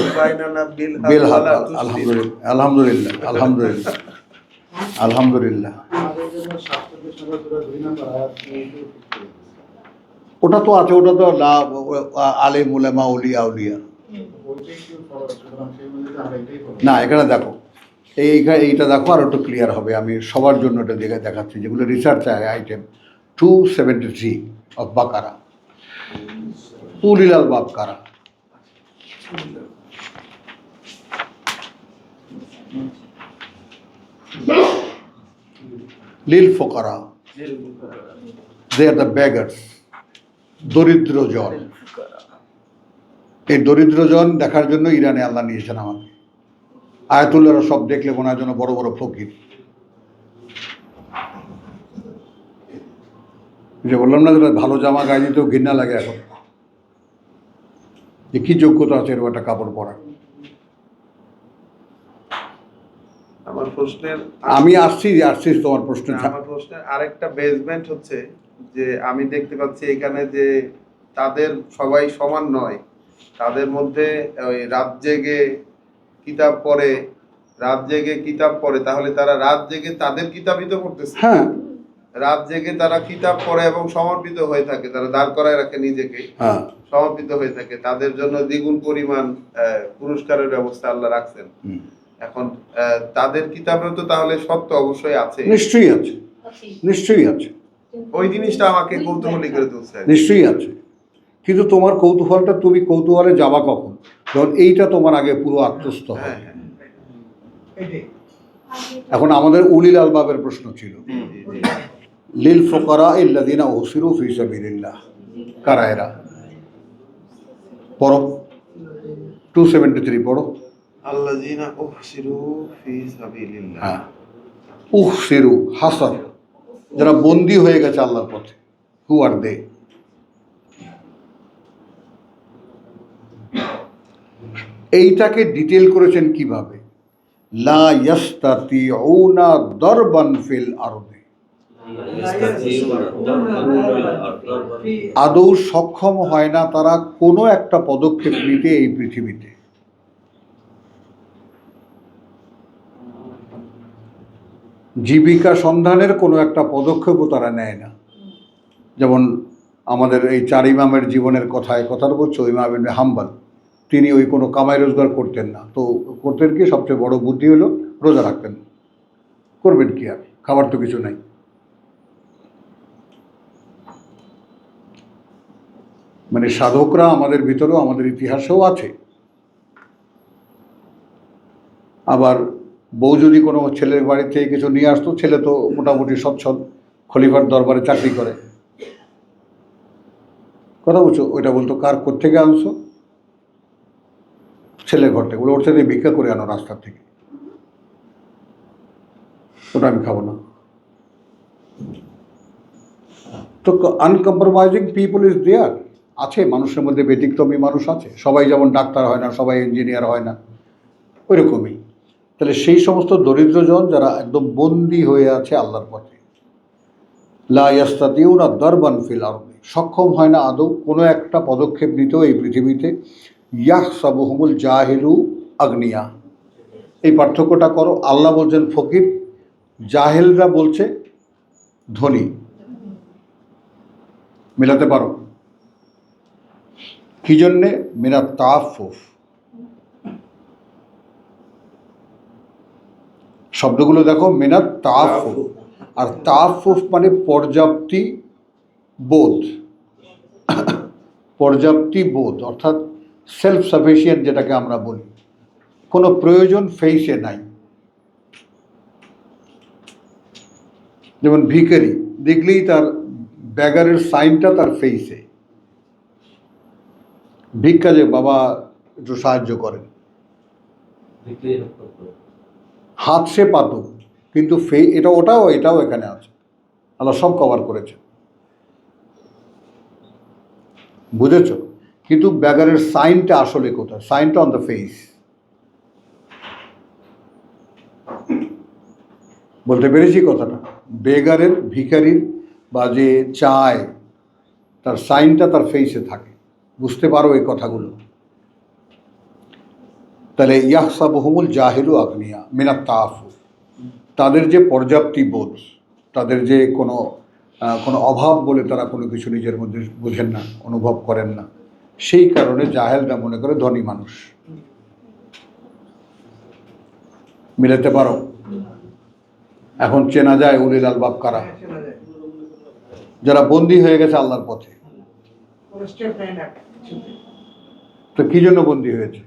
বেল হাক। আলহামদুলিল্লাহ, আলহামদুলিল্লাহ, আলহামদুলিল্লাহ, আলহামদুলিল্লাহ। ওটা তো আছে, ওটা তো আলেম উলামা উলিয়া উলিয়া। না, এখানে দেখো, এইটা দেখো, আর একটু ক্লিয়ার হবে। আমি সবার জন্য এটা দেখাচ্ছি, যেগুলো রিসার্চ আইটেম 273 অফ বাকারা। উলিল আলবাব কারা? লিল ফোকারা, দে আর দ্য বেগার্স, দরিদ্র জন। এই দরিদ্র জন দেখার জন্য ইরানে আল্লাহ নিয়েছেন আমাকে। আয়াতুল্লাহরা সব দেখলে মনে হয় যেন বড় বড় ফকির। যে বললাম না, যেটা ভালো জামা গায়ে দিতেও ঘৃণা লাগে এখন, যে কি যোগ্যতা আছে এরকম একটা কাপড় পরা। আমার প্রশ্নের আমি আসছি তোমার প্রশ্ন। আমার প্রশ্নের আরেকটা বেসমেন্ট হচ্ছে যে আমি দেখতে পাচ্ছি এখানে যে তাদের সবাই সমান নয়, তাদের মধ্যে ওই রাত জেগে কিতাব পড়ে, তাহলে তারা রাত জেগে তাদের কিতাবই তো পড়তেছে। হ্যাঁ, রাত জেগে তারা কিতাব পড়ে এবং সমর্পিত হয়ে থাকে, তারা দাঁড় করায় রাখে নিজেকে, হ্যাঁ, সমর্পিত হয়ে থাকে, তাদের জন্য দ্বিগুণ পরিমাণ পুরস্কারের ব্যবস্থা আল্লাহ রাখছেন। এখন তাদের কিতাবেও তো তাহলে সত্য অবশ্যই আছে, নিশ্চয়ই আছে, নিশ্চয়ই আছে, ওই জিনিসটা আমাকে কৌতূহলী করে তুলছে। নিশ্চয়ই আছে। কিন্তু তোমার কৌতূহলটা, তুমি কৌতূহলে যাবা কখন? যখন এইটা তোমার আগে পুরো আত্মস্থ হয়। এটাই এখন আমাদের উলিল আলবাবের প্রশ্ন ছিল, লিল ফুকারা ইল্লাযিনা উসিরু ফি সাবিলিল্লাহ, কারা এরা? পড়ো, 273 পড়ো। আল্লাযিনা উহসিরু ফি সাবিলিল্লাহ। হ্যাঁ, উহসিরু, হাসার, যারা বন্দী হয়ে গেছে আল্লাহর পথে। হু আর দে? এইটাকে ডিটেল করেছেন কিভাবে? লা ইয়াস্তাতিউনা দারবান ফিল আরদি, আদৌ সক্ষম হয় না তারা কোনো একটা পদক্ষেপ নিতে এই পৃথিবীতে। জীবিকা সন্ধানের কোনো একটা পদক্ষেপও তারা নেয় না। যেমন আমাদের এই 4 ইমামের জীবনের কথাটা বলছো, ইমাম ইবনে হাম্বল, তিনি ওই কোনো কামাই রোজগার করতেন না। তো করতেন কি? সবচেয়ে বড় বুদ্ধি হলো রোজা রাখতেন। করবেন কি আর, খাবার তো কিছু নাই। মানে সাধকরা আমাদের ভিতরেও, আমাদের ইতিহাসেও আছে। আবার বউ যদি কোনো ছেলের বাড়ি থেকে কিছু নিয়ে আসতো, ছেলে তো মোটামুটি সচ্ছল, খলিফার দরবারে চাকরি করে। কথা বলছো, ওইটা বলতো কার কোত্থেকে আনছো? ছেলে ঘর থেকে। ওর সাথে ভিক্ষা করে আনো রাস্তার থেকে, ওটা আমি খাবো না। তো আনকম্প্রোমাইজিং পিপল ইজ দেয়ার, আছে মানুষের মধ্যে, ব্যতিক্রমী মানুষ আছে। সবাই যেমন ডাক্তার হয় না, সবাই ইঞ্জিনিয়ার হয় না, ওইরকমই। তাহলে সেই সমস্ত দরিদ্রজন যারা একদম বন্দী হয়ে আছে আল্লাহর পথে, লা ইয়াস্তাতিউনা দারবান ফিল আরদি, সক্ষম হয় না আদৌ কোনো একটা পদক্ষেপ নিতেও এই পৃথিবীতে। ইয়াহসাবুহুমুল জাহিলু আগনিয়া, এই পার্থক্যটা করো। আল্লাহ বলছেন ফকির, জাহেলরা বলছে ধনী। মেলাতে পারো? কি জন্যে? মিনাত তাআফফুফ। শব্দগুলো দেখো, মিনাত তাআফফুফ। আর তাআফফুফ মানে পর্যাপ্তি বোধ, পর্যাপ্তি বোধ, অর্থাৎ সেলফ সাফিসিয়েন্ট যেটাকে আমরা বলি। কোনো প্রয়োজন ফেইসে নাই। যেমন ভিখারি দেখলেই তার ব্যাগারের সাইনটা তার ফেইসে। ভিক্ষা যে বাবা একটু সাহায্য করেন। হাত সে পাতুক, কিন্তু এটাও এখানে আছে, আল্লাহ সব কভার করেছে, বুঝেছ? কিন্তু ব্যাগারের সাইনটা আসলে কোথায়? সাইনটা অন দ্য ফেস। বলতে পেরেছি কথাটা? বেগারের, ভিখারির বা যে চায়, তার সাইনটা তার ফেসে থাকে। বুঝতে পারো এই কথাগুলো? তাহলে ইয়াহসাবুহুমুল জাহিলু আগনিয়া মিনাত তাআফফুফ, তাদের যে পর্যাপ্তি বোধ, তাদের যে কোনো অভাব বলে তারা কোনো কিছু নিজের মধ্যে বুঝেন না, অনুভব করেন না, সেই কারণে জাহেলরা মনে করে ধনী মানুষ। মিলাতে পারো? এখন চেনা যায় উলিল আলবাব কারা? চেনা যায়। যারা বন্দী হয়ে গেছে আল্লাহর পথে। কোনো স্টেপ নেয় না কিছুতে। তো কি জন্য বন্দী হয়েছে?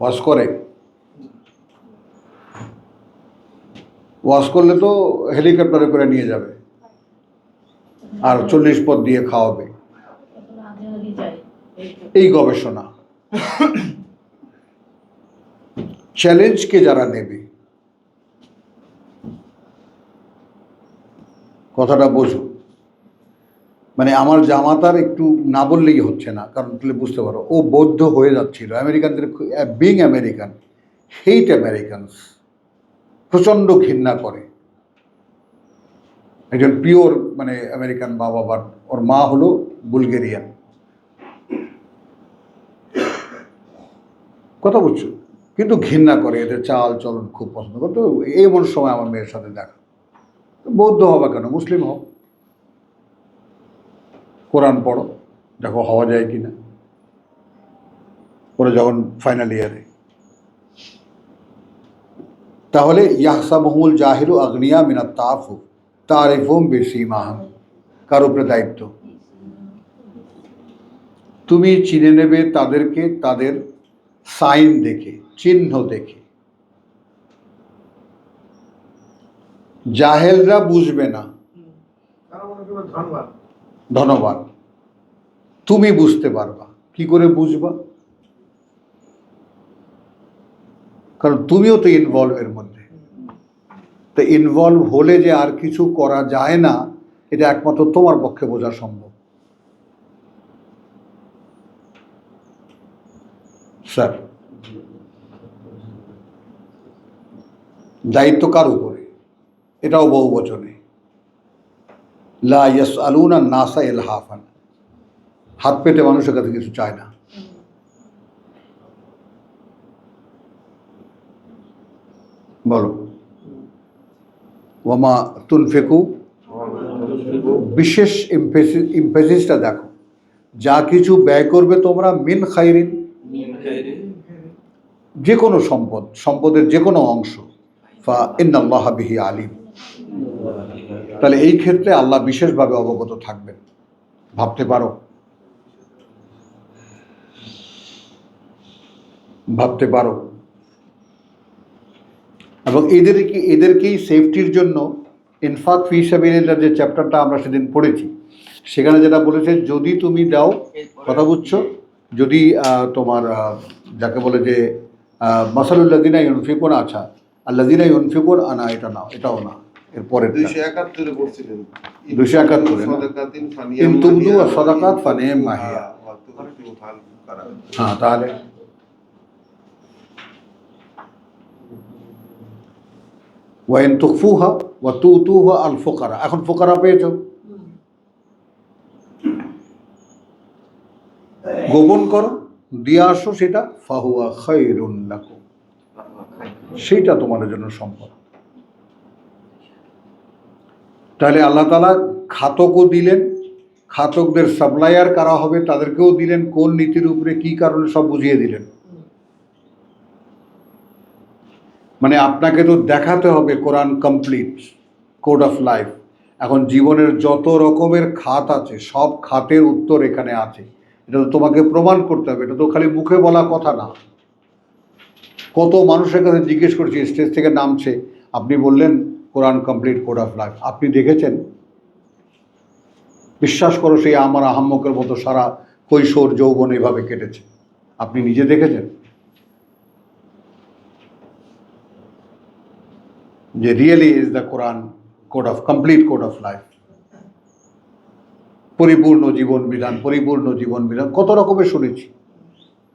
ওয়াজ করে? ওয়াজ করলে তো হেলিকপ্টারে করে নিয়ে যাবে আর 40 পদ দিয়ে খাওয়াবে। এখন আগে আগে যাই এই গবেষণা, চ্যালেঞ্জকে যারা নেবে, কথাটা বোঝো। মানে আমার জামাতার একটু না বললেই হচ্ছে না, কারণ তুলে বুঝতে পারো ও বৌদ্ধ হয়ে যাচ্ছিল। আমেরিকানদের বিং আমেরিকান, হেইট আমেরিকানস, প্রচণ্ড ঘৃণা করে। একজন পিওর মানে আমেরিকান বাবা, বাট ওর মা হলো বুলগেরিয়ান। কথা বুঝছো? কিন্তু ঘৃণা করে, এদের চাল চলন খুব পছন্দ করে। তো এমন সময় আমার মেয়ের সাথে দেখা, বৌদ্ধ হবা কেন, মুসলিম হও, কোরআন পড়ো, দেখো হওয়া যায় কিনা। পরে যখন ফাইনাল ইয়ারে, তাহলে ইয়াহসাবুহুমুল জাহিলু আগনিয়া মিনাত তাআফফুফ তারিফুহুম বিসীমাহুম, কার উপরে দায়িত্ব? তুমি চিনে নেবে তাদেরকে তাদের সাইন দেখে, চিহ্ন দেখে। জাহেলরা বুঝবে না, তারা মনে করবে ধনবান। ধনবান। তুমি বুঝতে পারবা। কি করে বুঝবা? কারণ তুমিও তো ইনভলভ এর মধ্যে। তো ইনভলভ হলে যে আর কিছু করা যায় না, এটা একমাত্র তোমার পক্ষে বোঝা সম্ভব। স্যার, দায়িত্ব কার উপরে? এটাও বহু বচনে। লা ইয়াসআলুনা নাসা ইলহাফান, হাত পেতে মানুষের কাছে কিছু চায় না। বলো, ওয়ামা তুনফিকু, বিশেষ ইমফেসিসটা দেখো, যা কিছু ব্যয় করবে তোমরা, মিন খাইরিন, যে কোনো সম্পদের যে কোনো অংশ, ফা ইন্নাল্লাহা বিহি আলিম, তাহলে এই ক্ষেত্রে আল্লাহ বিশেষভাবে অবগত থাকবেন। ভাবতে পারো? ভাবতে পারো? এবং এদেরকেই সেফটির জন্য ইনফাক ফি সাবিলিল্লাহ যে চ্যাপ্টারটা আমরা সেদিন পড়েছি, সেখানে যেটা বলেছে, যদি তুমি দাও, কথা বুঝছো, যদি তোমার যাকে বলে যে মাসালুল্লাযিনা ইউনফিকুন, আচ্ছা আল্লাযিনা ইউনফিকুন আনা, এটা না, এটাও না, এরপরে 271 বলছিলেন 271 না? সাদাকাতিন ইন তুবদু সাদাকাত ফানিম্মা হিয়া। হ্যাঁ, তাহলে ওয়াইন তুখফুহা ওয়া তুতুহা আল ফুকারা, এখন ফুকারা পেয়েছ, গোপন করো, দিয়ে আসো, সেটা ফাহুয়া খায়রুন লাকুম, সেইটা তোমাদের জন্য সম্পদ। তাহলে আল্লাহ তাআলা খাতকও দিলেন, খাতকদের সাপ্লায়ার কারা হবে তাদেরকেও দিলেন, কোন নীতির উপরে কি কারণে সব বুঝিয়ে দিলেন। মানে আপনাকে তো দেখাতে হবে কোরআন কমপ্লিট কোড অফ লাইফ। এখন জীবনের যত রকমের খাত আছে, সব খাতের উত্তর এখানে আছে। এটা তো তোমাকে প্রমাণ করতে হবে, এটা তো খালি মুখে বলা কথা না। কত মানুষের কাছে জিজ্ঞেস করছি, স্টেজ থেকে নামছে, আপনি বললেন কোরআন কমপ্লিট কোড অফ লাইফ, আপনি দেখেছেন? বিশ্বাস করো, সেই আমার আহাম্মকের মতো সারা কৈশোর যৌবন এভাবে কেটেছে, আপনি নিজে দেখেছেন যে really is the Quran code of complete code of life, পরিপূর্ণ জীবন বিধান, পরিপূর্ণ জীবন বিধান কত রকমের শুনেছি,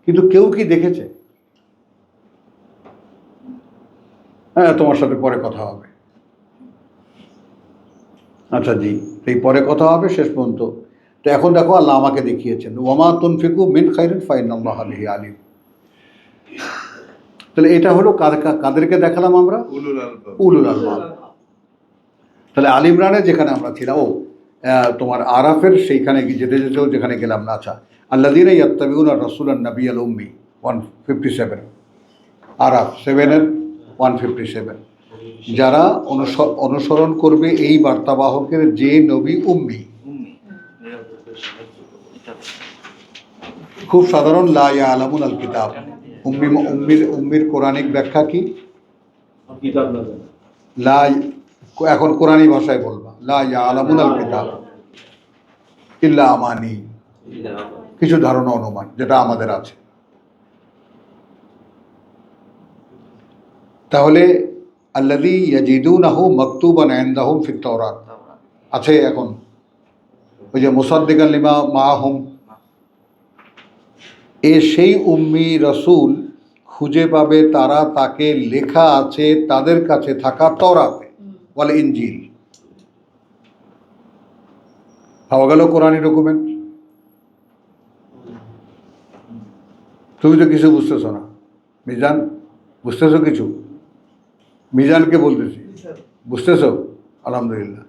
কিন্তু কেউ কি দেখেছে? হ্যাঁ, তোমার সাথে পরে কথা হবে। আচ্ছা জি, এই পরে কথা হবে শেষ পর্যন্ত। তো এখন দেখো আল্লাহ আমাকে দেখিয়েছেন ওয়ামা তুনফিকু মিন খাইরিন ফাইনাল্লাহু বিহি আলিম। তাহলে এটা হলো কাদেরকে দেখালাম আমরা? উলুল আলবাব। তাহলে আল ইমরানে যেখানে আমরা ছিলাম, তোমার আরাফের সেইখানে যেতে যেতেও যেখানে গেলাম না। আচ্ছা, আল্লাযীনা ইয়াত্তাবিউনা রাসূলান নাবিয়াল উম্মি 157, আরাফ 7-এর 157, যারা অনুসরণ করবে এই বার্তাবাহকের যে নবী উম্মি। খুব সাধারণ, লা ইয়ালামুন আল কিতাব। উম্মির কোরআনিক ব্যাখ্যা কি? কিতাব না জানা। লা, এখন কোরআনী ভাষায় বলবা, লা ইয়ালামুন আল কিতাব ইল্লা আমানি, কিছু ধারণা অনুমান যেটা আমাদের আছে। তাহলে আল্লাযী ইয়াজিদুনাহু মাকতুবান ইনদাহুম ফিত তাওরাত আছে। এখন ওই যে মুসাদ্দিকান লিমা মাআহুম, সেই উম্মি রাসূল খুঁজে পাবে তারা, তাকে লেখা আছে তাদের কাছে থাকা তওরাতে ওয়াল ইনজিল। পাওয়া গেল কোরআনী ডকুমেন্ট। তুমি তো কিছু বুঝতেছো না। মিজান, বুঝতেছো কিছু? মিজানকে বলতেছি, বুঝতেছো? আলহামদুলিল্লাহ,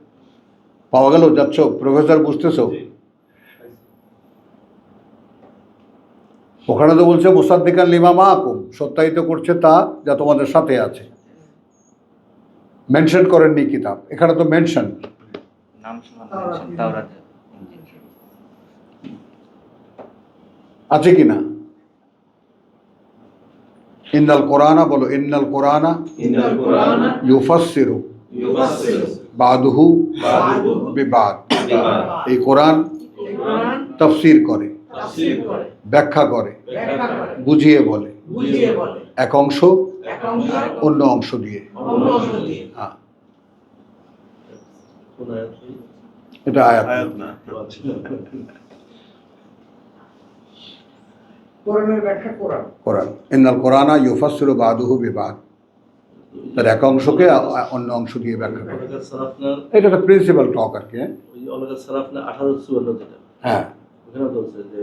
পাওয়া গেল। যাচ্ছ প্রফেসর, বুঝতেছো? ওখানে তো বলছে মুসাদ্দিকান লিমা মাআকুম, সত্যায়িত করছে তা যা তোমাদের সাথে আছে। মেনশন করেননি কিতাব, এখানে তো মেনশন। আছে কি না? ইন্নাল কোরআনা, বলো ইন্নাল কোরআনা ইউফাসসিরু বাদুহু বিবাদ। এই কোরআন তাফসীর করে, ব্যাখ্যা করে, বুঝিয়ে বলে, এক অংশ অন্য অংশ দিয়ে। হ্যাঁ, এটা আয়াত না। কোরআনের ব্যাখ্যা কোরআন ইন্নাল কোরআনা ইউফাসসিরু বাদুহু বিবাদ, তার এক অংশকে অন্য অংশ দিয়ে ব্যাখ্যা করে। এটা একটা প্রিন্সিপাল টক আর কি। ওই অলগা সারাফনা 1854 যেটা, হ্যাঁ, ওখানে বলছে যে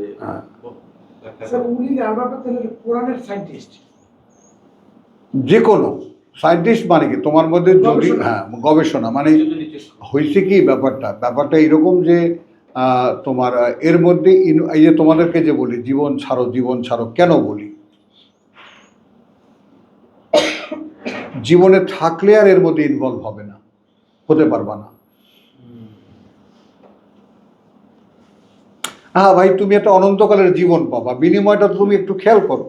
স্যার উনি আমরা তাহলে কোরআনের সায়েন্টিস্ট। যে কোনো সায়েন্টিস্ট মানে কি তোমার মধ্যে যদি, গবেষণা। হ্যাঁ গবেষণা মানে হয়েছে কি ব্যাপারটা এরকম যে তোমার এর মধ্যে এই যে তোমাদেরকে যে বলি জীবন ছাড়ো, কেন বলি? জীবনে থাকলে আর এর মধ্যে ইনভলভ হবে না, হতে পারবা না। হ্যাঁ ভাই, তুমি একটা অনন্তকালের জীবন পাবা, বিনিময়টা তুমি একটু খেয়াল করো।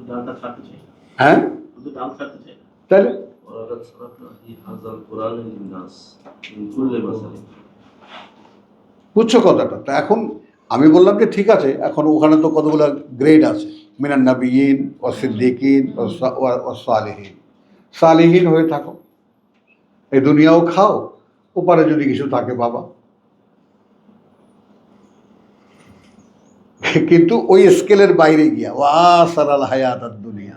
ডালটা ছাড়তে চাই, হ্যাঁ, শুধু ডাল ছাড়তে চাই। তাহলে অলগা সারাফনা হাজাল কোরআন লিন-নাস মিন কুল্লি মাসালিন। বুঝছো কথাটা? তা এখন আমি বললাম যে ঠিক আছে, এখন ওখানে তো কতগুলো গ্রেড আছে, মিনান নাবিয়িন ও সিদ্দিকিন ও সালেহীন। সালেহীন হয়ে থাকো, এই দুনিয়াও খাও, ওপারে যদি কিছু থাকে বাবা। কিন্তু ওই স্কেলের বাইরে গিয়া ওয়াসারাল হায়াতাদ দুনিয়া,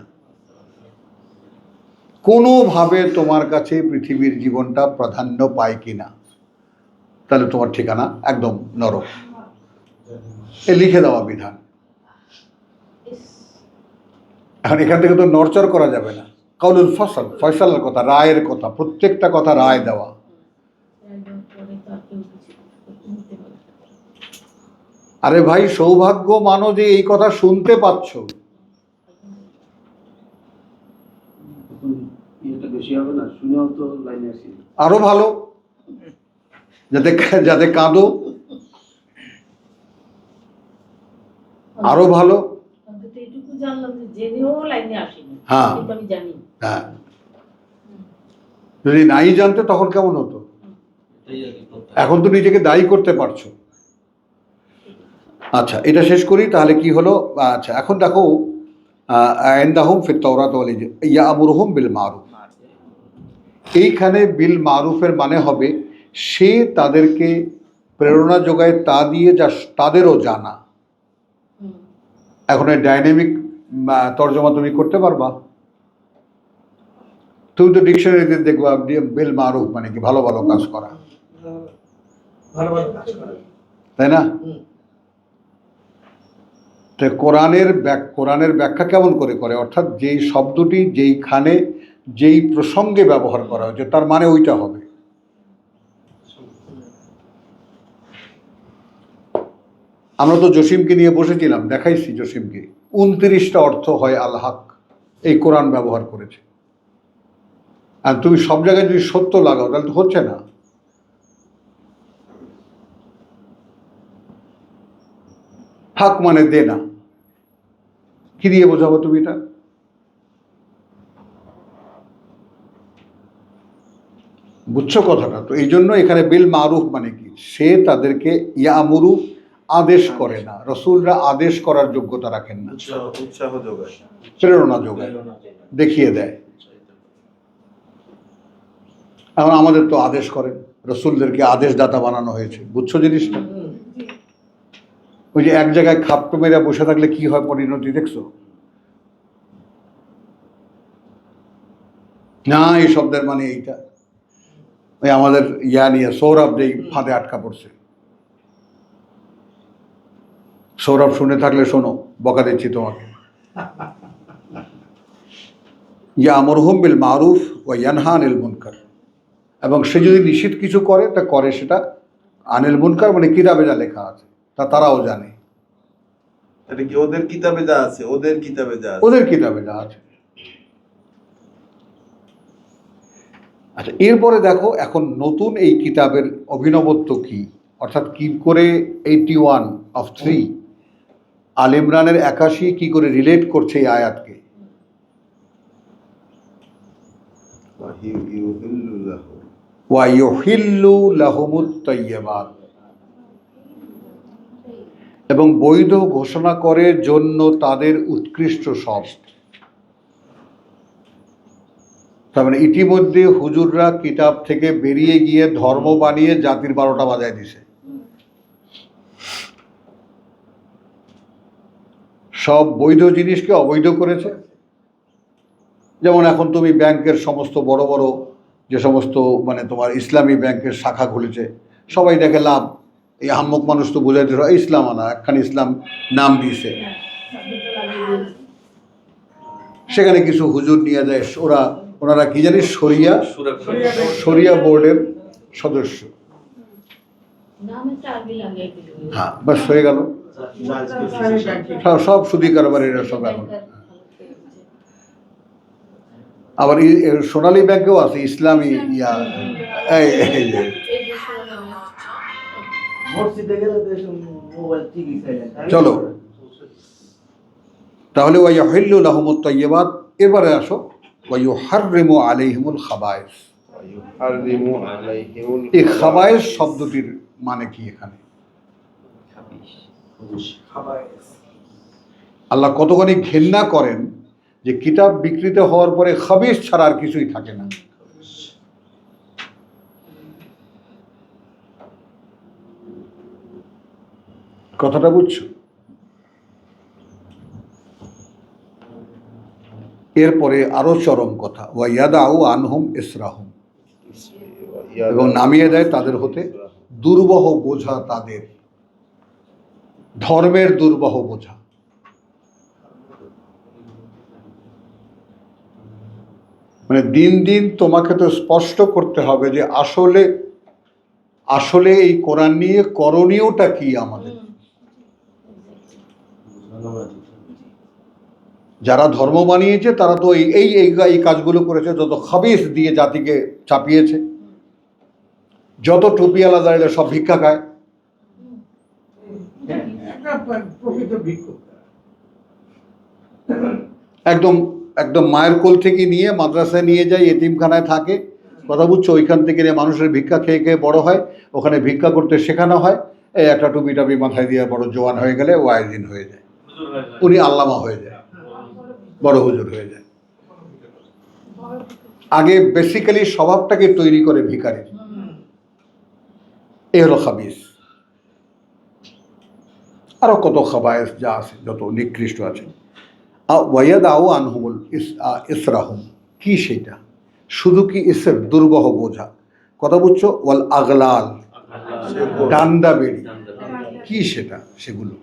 কোনোভাবে তোমার কাছে পৃথিবীর জীবনটা প্রাধান্য পায় কিনা, তাহলে তোমার ঠিকানা একদম নরক। এ লিখে দেওয়া বিধান। এখন এখান থেকে তো নড়চড় করা যাবে না। কাউলুল ফসল, ফয়সালার কথা, রায়ের কথা, প্রত্যেকটা কথা রায় দেওয়া। আরে ভাই, সৌভাগ্য মানো যে এই কথা শুনতে পাচ্ছ। এটা বেশি হবে না, শুনেও তো লাইনে আসি। আরো ভালো, যাতে কাঁদো, আরো ভালো। এইটুকু জানলাম যে জেনেও লাইনে আসিনি, হ্যাঁ। কিন্তু আমি জানি। হ্যাঁ, যদি নাই জানতে তখন কেমন হতো? এটাই আর কি প্রত্যেক। এখন তো নিজেকে দায়ী করতে পারছো। আচ্ছা, এটা শেষ করি তাহলে কি হলো। আচ্ছা, এখন দেখো আইন্দাহুম ফিত তাওরাত ওয়াল ইনজিল ইয়ামুরুহুম বিল মারুফ। এইখানে বিল মারুফের মানে হবে সে তাদেরকে প্রেরণা যোগায় তা দিয়ে যা তাদেরও জানা। এখন এই ডাইনামিক তর্জমা তুমি করতে পারবা? তুমি তো ডিকশনারিতে দেখবা বিল মারুফ মানে কি ভালো ভালো কাজ করা, ভালো ভালো কাজ করে। তাই না? তো কোরআনের ব্যাখ্যা কেমন করে করে, অর্থাৎ যেই শব্দটি যেইখানে যেই প্রসঙ্গে ব্যবহার করা হয়েছে তার মানে ওইটা হবে। আমরা তো জসিমকে নিয়ে বসেছিলাম, দেখাইছি জসিমকে 29টা অর্থ হয় আল হক এই কোরআন ব্যবহার করেছে। আর তুমি সব জায়গায় যদি সত্য লাগাও তাহলে তো হচ্ছে না। হক মানে দে না, কি দিয়ে বোঝাবো তুমি এটা? বুঝছো কথাটা? তো এই জন্য এখানে বিল মারুফ মানে কি, সে তাদেরকে ইয়ামুরু আদেশ করে না, রসুলরা আদেশ করার যোগ্যতা রাখেন না, উৎসাহ যোগায়, প্রেরণা যোগায়, দেখিয়ে দেয়। এখন আমাদের তো আদেশ করেন, রসুলদেরকে আদেশদাতা বানানো হয়েছে, বুঝছো জিনিসটা? ওই যে এক জায়গায় খাপ্টো মেরে বসে থাকলে কি হয় পরিণতি দেখছো না? এই শব্দের মানে এইটা। ওই আমাদের নিয়ে সৌরভ যেই ফাঁদে আটকা পড়ছে, সৌরভ শুনে থাকলে শোনো, বকা দিচ্ছি তোমাকে। ইয়ামুরুহুম বিল মারুফ ওয়া ইয়ানহা আনিল মুনকার, এবং সে যদি নিষিদ্ধ কিছু করে তা করে সেটা আনিল মুনকার মানে কিতাবে যা লেখা আছে তা তারাও জানে। এটা কি ওদের কিতাবে যা আছে? ওদের কিতাবে যা আছে, ওদের কিতাবে যা আছে। আচ্ছা, এরপরে দেখো এখন নতুন এই কিতাবের অভিনবত্ব কি, অর্থাৎ কি করে 81 of 3 আল ইমরানের 81 কি করে রিলেট করছে এই আয়াতকে। ওয়া ইউহিল্লু লাহুমুত তাইয়্যিবাত, এবং বৈধ ঘোষণা করে জন্য তাদের উৎকৃষ্ট সব। তার মানে ইতিমধ্যে হুজুররা কিতাব থেকে বেরিয়ে গিয়ে ধর্ম বানিয়ে জাতির 12টা বাজায় দিছে, সব বৈধ জিনিসকে অবৈধ করেছে। যেমন এখন তুমি ব্যাংকের সমস্ত বড় বড় যে সমস্ত মানে তোমার ইসলামী ব্যাংকের শাখা খুলেছে, সবাই দেখে লাভ, এই আহম্মক মানুষ তো বোঝাইতে ইসলাম আনা একখানি ইসলাম নাম দিয়েছে, সেখানে কিছু হুজুর নিয়ে যায়, ওনারা কি জানি শরিয়া বোর্ডের সদস্য। হ্যাঁ, বাস হয়ে গেল, সব সুদী কারবারিরা সব এখন। আবার সোনালী ব্যাংকেও আছে ইসলামী চলো তাহলে ওয়া ইউহিল্লু লাহুমুত তাইয়্যিবাত। এবারে আসো ওয়া ইউহাররিমু আলাইহিমুল খাবায়েস। এই খাবায়েস শব্দটির মানে কি এখানে? আল্লাহ কতখানি ঘেন্না করেন যে কিতাব বিকৃত হওয়ার পরে খাবিস ছাড়া আর কিছুই থাকে না। কথাটা বুঝছো? এরপরে আরো চরম কথা, ওয়া ইয়াদাউ আনহুম ইসরাহুম, এবং নামিয়ে দেয় তাদের হতে দুর্বহ বোঝা, তাদের ধর্মের দুর্বহ বোঝা। মানে দিন দিন তোমাকে তো স্পষ্ট করতে হবে যে আসলে আসলে এই কোরআন নিয়ে করণীয়টা কি আমাদের। যারা ধর্ম বানিয়েছে তারা তো এই এই কাজগুলো করেছে, যত খাবিস দিয়ে জাতিকে চাপিয়েছে, যত টুপিওয়ালা দাঁড়িয়ে সব ভিক্ষা খায়। একদম একদম মায়ের কোল থেকে নিয়ে মাদ্রাসায় নিয়ে যায়, এতিমখানায় থাকে, কথা বুঝছো, ওইখান থেকে নিয়ে মানুষের ভিক্ষা খেয়ে খেয়ে বড় হয়, ওখানে ভিক্ষা করতে শেখানো হয়, এই একটা টুপি টাপি মাথায় দিয়ে বড় জোয়ান হয়ে গেলে ওয়াইজিন হয়ে যায়, উনি আল্লামা হয়ে যায়, বড় হুজুর হয়ে যায়। আগে বেসিক্যালি স্বভাবটাকে তৈরি করে ভিখারি, এ হলো খাবিস। আরো কত খাবায়েস যা আছে, যত নিকৃষ্ট আছে। ওয়াইয়াদাউ আনহুমুল ইসরাহুম, কি সেটা? শুধু কি ইসর, দুর্বহ বোঝা, কথা বুঝছো? ওয়াল আগলাল, ডান্ডা বেড়ি, কি সেটা? সেগুলো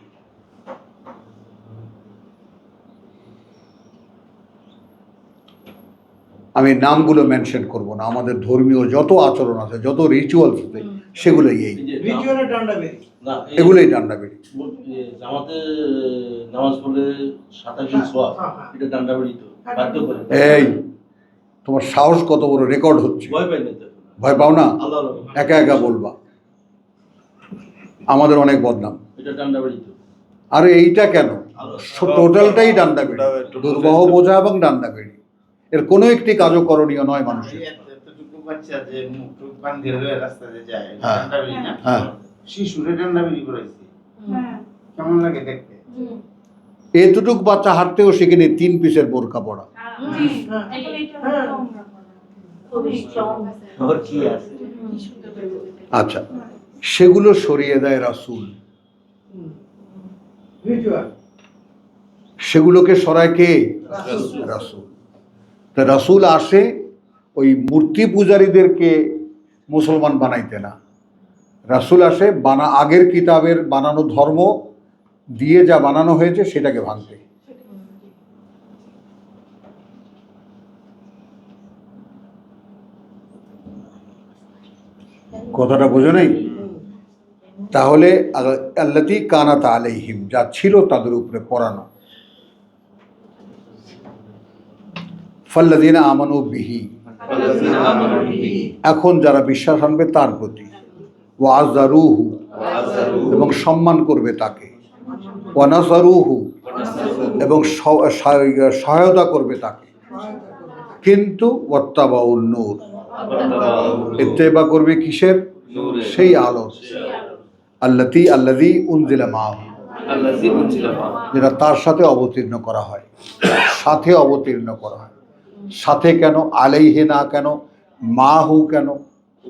আমি নামগুলো মেনশন করব না, আমাদের ধর্মীয় যত আচরণ আছে, যত রিচুয়ালস আছে, সেগুলোই এই, রিচুয়ালের ডান্ডা বেরি। না, এগুলোই ডান্ডা বেড়ি। জামাতে নামাজ পড়লে 27 দিন সোয়াব, এটা ডান্ডা বেড়ি তো বাধ্য করে। এই তোমার সাহস কত বড়, রেকর্ড হচ্ছে, ভয় পাই না তো, ভয় পাও না? আল্লাহর একা একা বলবা, আমাদের অনেক বদনাম। এটা ডান্ডা বেড়ি তো। আর এইটা কেন? টোটালটাই ডান্ডা বেড়ি, দুর্বহ বোঝা এবং ডান্ডা বেড়ি, এর কোনো একটি কাজও করণীয় নয় মানুষের। এতটুকু বাচ্চা যে মুখ টুক বান্ধে রয়ে রাস্তাতে যায়, হ্যাঁ। ডান্ডা বেরি না? হ্যাঁ, শিশুরে ডান্ডা বেরি করাইছে, কেমন লাগে দেখতে? এতটুক বাচ্চা হাঁটতেও সেখানে 3 পিসের বোরকা পড়া। ওর কি আছে? আচ্ছা, সেগুলো সরিয়ে দেয় রাসূল, রিচুয়াল সেগুলোকে সরায় কে? রাসূল। তা রাসূল আসে ওই মূর্তি পূজারীদেরকে মুসলমান বানাইতে না, রাসূল আসে আগের কিতাবের বানানো ধর্ম দিয়ে যা বানানো হয়েছে সেটাকে ভাঙতে। কথাটা বোঝো নাই? তাহলে আল্লাতী কানাত আলাইহিম, যা ছিল তাদের উপরে পড়ানো, ফাল্লাযীনা আমানু বিহি, এখন যারা বিশ্বাস আনবে তার প্রতি, ওয়াযারুহু, এবং সম্মান করবে তাকে, ওয়ানাসারুহু, এবং সহায়তা করবে তাকে, কিন্তু ওয়াত্তাবাউন নূর, ইত্তেবা করবে কিসের? সেই আলো, আল্লাযী উনজিলা মাহু, যেটা তার সাথে অবতীর্ণ করা হয়, সাথে অবতীর্ণ করা হয়। সাথে কেন? আলাইহি না কেন? মাহু কেন?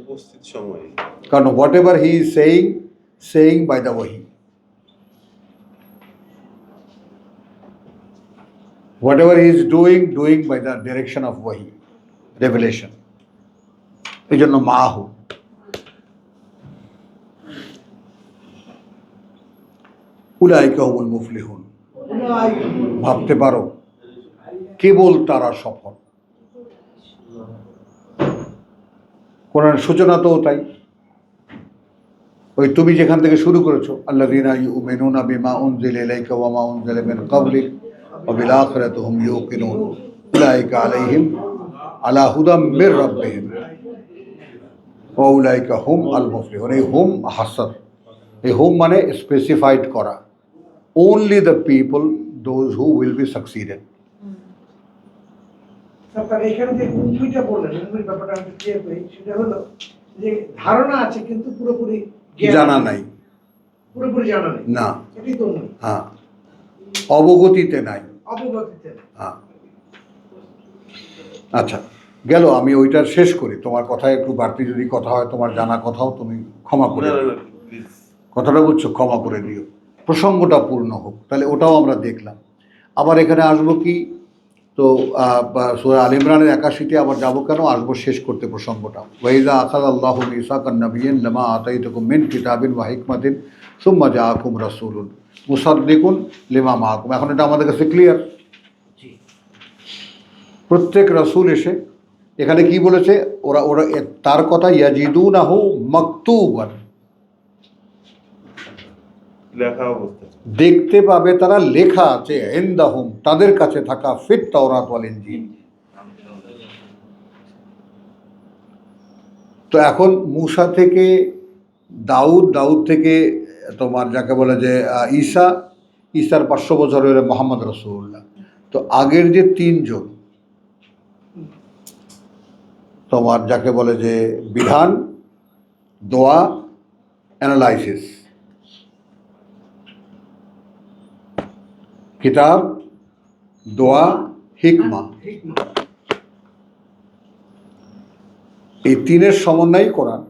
উপস্থিত সময়ে। কারণ whatever he is saying by the ওয়াহি, whatever he is doing by the direction of wahi, revelation. এই জন্য মাহু। উলাইকা হুমুল মুফলিহুন, ভাবতে পারো কেবল তারা সফল। কোরআন সূচনা তো তাই, ওই তুমি যেখান থেকে শুরু করেছো, আল্লাযীনা ইউমিনুনা বিমা উনজিলা ইলাইকা ওয়া মা উনজিলা মিন ক্বাবলিক ওয়া বিল আখিরাতি হুম ইউকিনুন উলাইকা আলাইহিম আলা হুদাম মির রাব্বিহিম ওয়া উলাইকা হুম আল মুফলিহুন। এই হুম হাসর, এই হুম মানে স্পেসিফাইড করা, only the people those who will be succeeded. তার এখানে যে উন্মিটা বললেন, উন্মির ব্যাপারটা আমি ক্লিয়ার করি। সেটা হলো যে ধারণা আছে কিন্তু পুরোপুরি জানা নাই, পুরোপুরি জানা নেই, না, এটাই তো উন্মি। হ্যাঁ, অবগতিতে নাই, অবগতিতে হ্যাঁ। আচ্ছা, গেল, আমি ওইটার শেষ করি। তোমার কথায় একটু বাড়তি যদি কথা হয়, তোমার জানা কথাও তুমি ক্ষমা করে দিও, কথাটা বুঝছো, ক্ষমা করে দিও, প্রসঙ্গটা পূর্ণ হোক। তাহলে ওটাও আমরা দেখলাম। আবার এখানে আসবো কি, তো সূরা আল ইমরানের 81-তে আবার যাবো কেন, আসবো শেষ করতে প্রসঙ্গটা। ওয়াইযা আখাযাল্লাহু মিসাকান নাবিয়্যিন লামা আতাইতুকুম মিন কিতাবিন ওয়া হিকমাতিন সুম্মা জাআকুম রাসূলুন মুসাদ্দিকুন লিমা মাআকুম। এখন এটা আমাদের কাছে ক্লিয়ার। প্রত্যেক রাসূল এসে এখানে কি বলেছে, ওরা তার কথা ইয়াজিদুনাহু মাকতুবান, লেখা অবস্থা দেখতে পাবে তারা, লেখা আছে, ইনদাহুম, তাদের কাছে থাকা, ফিত তাওরাত ওয়াল ইনজিল। তো এখন মূসা থেকে দাউদ, দাউদ থেকে তোমার যাকে বলে যে ঈসার 500 বছর হলে মোহাম্মদ রাসূলুল্লাহ। তো আগের যে 3 জন তোমার যাকে বলে যে বিধান, দোয়া, অ্যানালাইসিস, কিতাব, দোয়া, হিকমা, এই তিনের সমন্বয় কোরআন।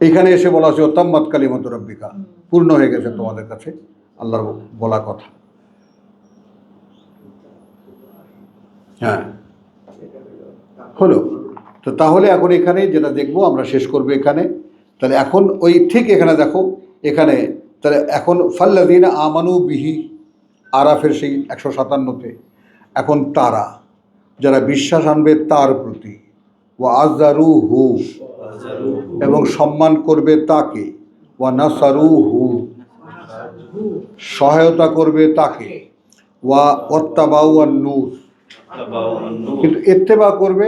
এখানে এসে বলা হচ্ছে তাম্মাত কালিমাতু রাব্বিকা, পূর্ণ হয়ে গেছে তোমাদের কাছে আল্লাহর বলা কথা। হ্যাঁ, হলো তো। তাহলে এখন এখানে যেটা দেখবো আমরা শেষ করবো এখানে। তাহলে এখন ওই ঠিক এখানে দেখো, এখানে তাহলে এখন ফাল্লাযীনা আমানু বিহি, আরাফের সেই 157তে এখন তারা যারা বিশ্বাস আনবে তার প্রতি, ওয়া আযযারুহু এবং সম্মান করবে তাকে, ওয়া নাসারুহু সহায়তা করবে তাকে, ওয়া ওয়াত্তাবাউ আন-নূর কিন্তু ইত্তেবা করবে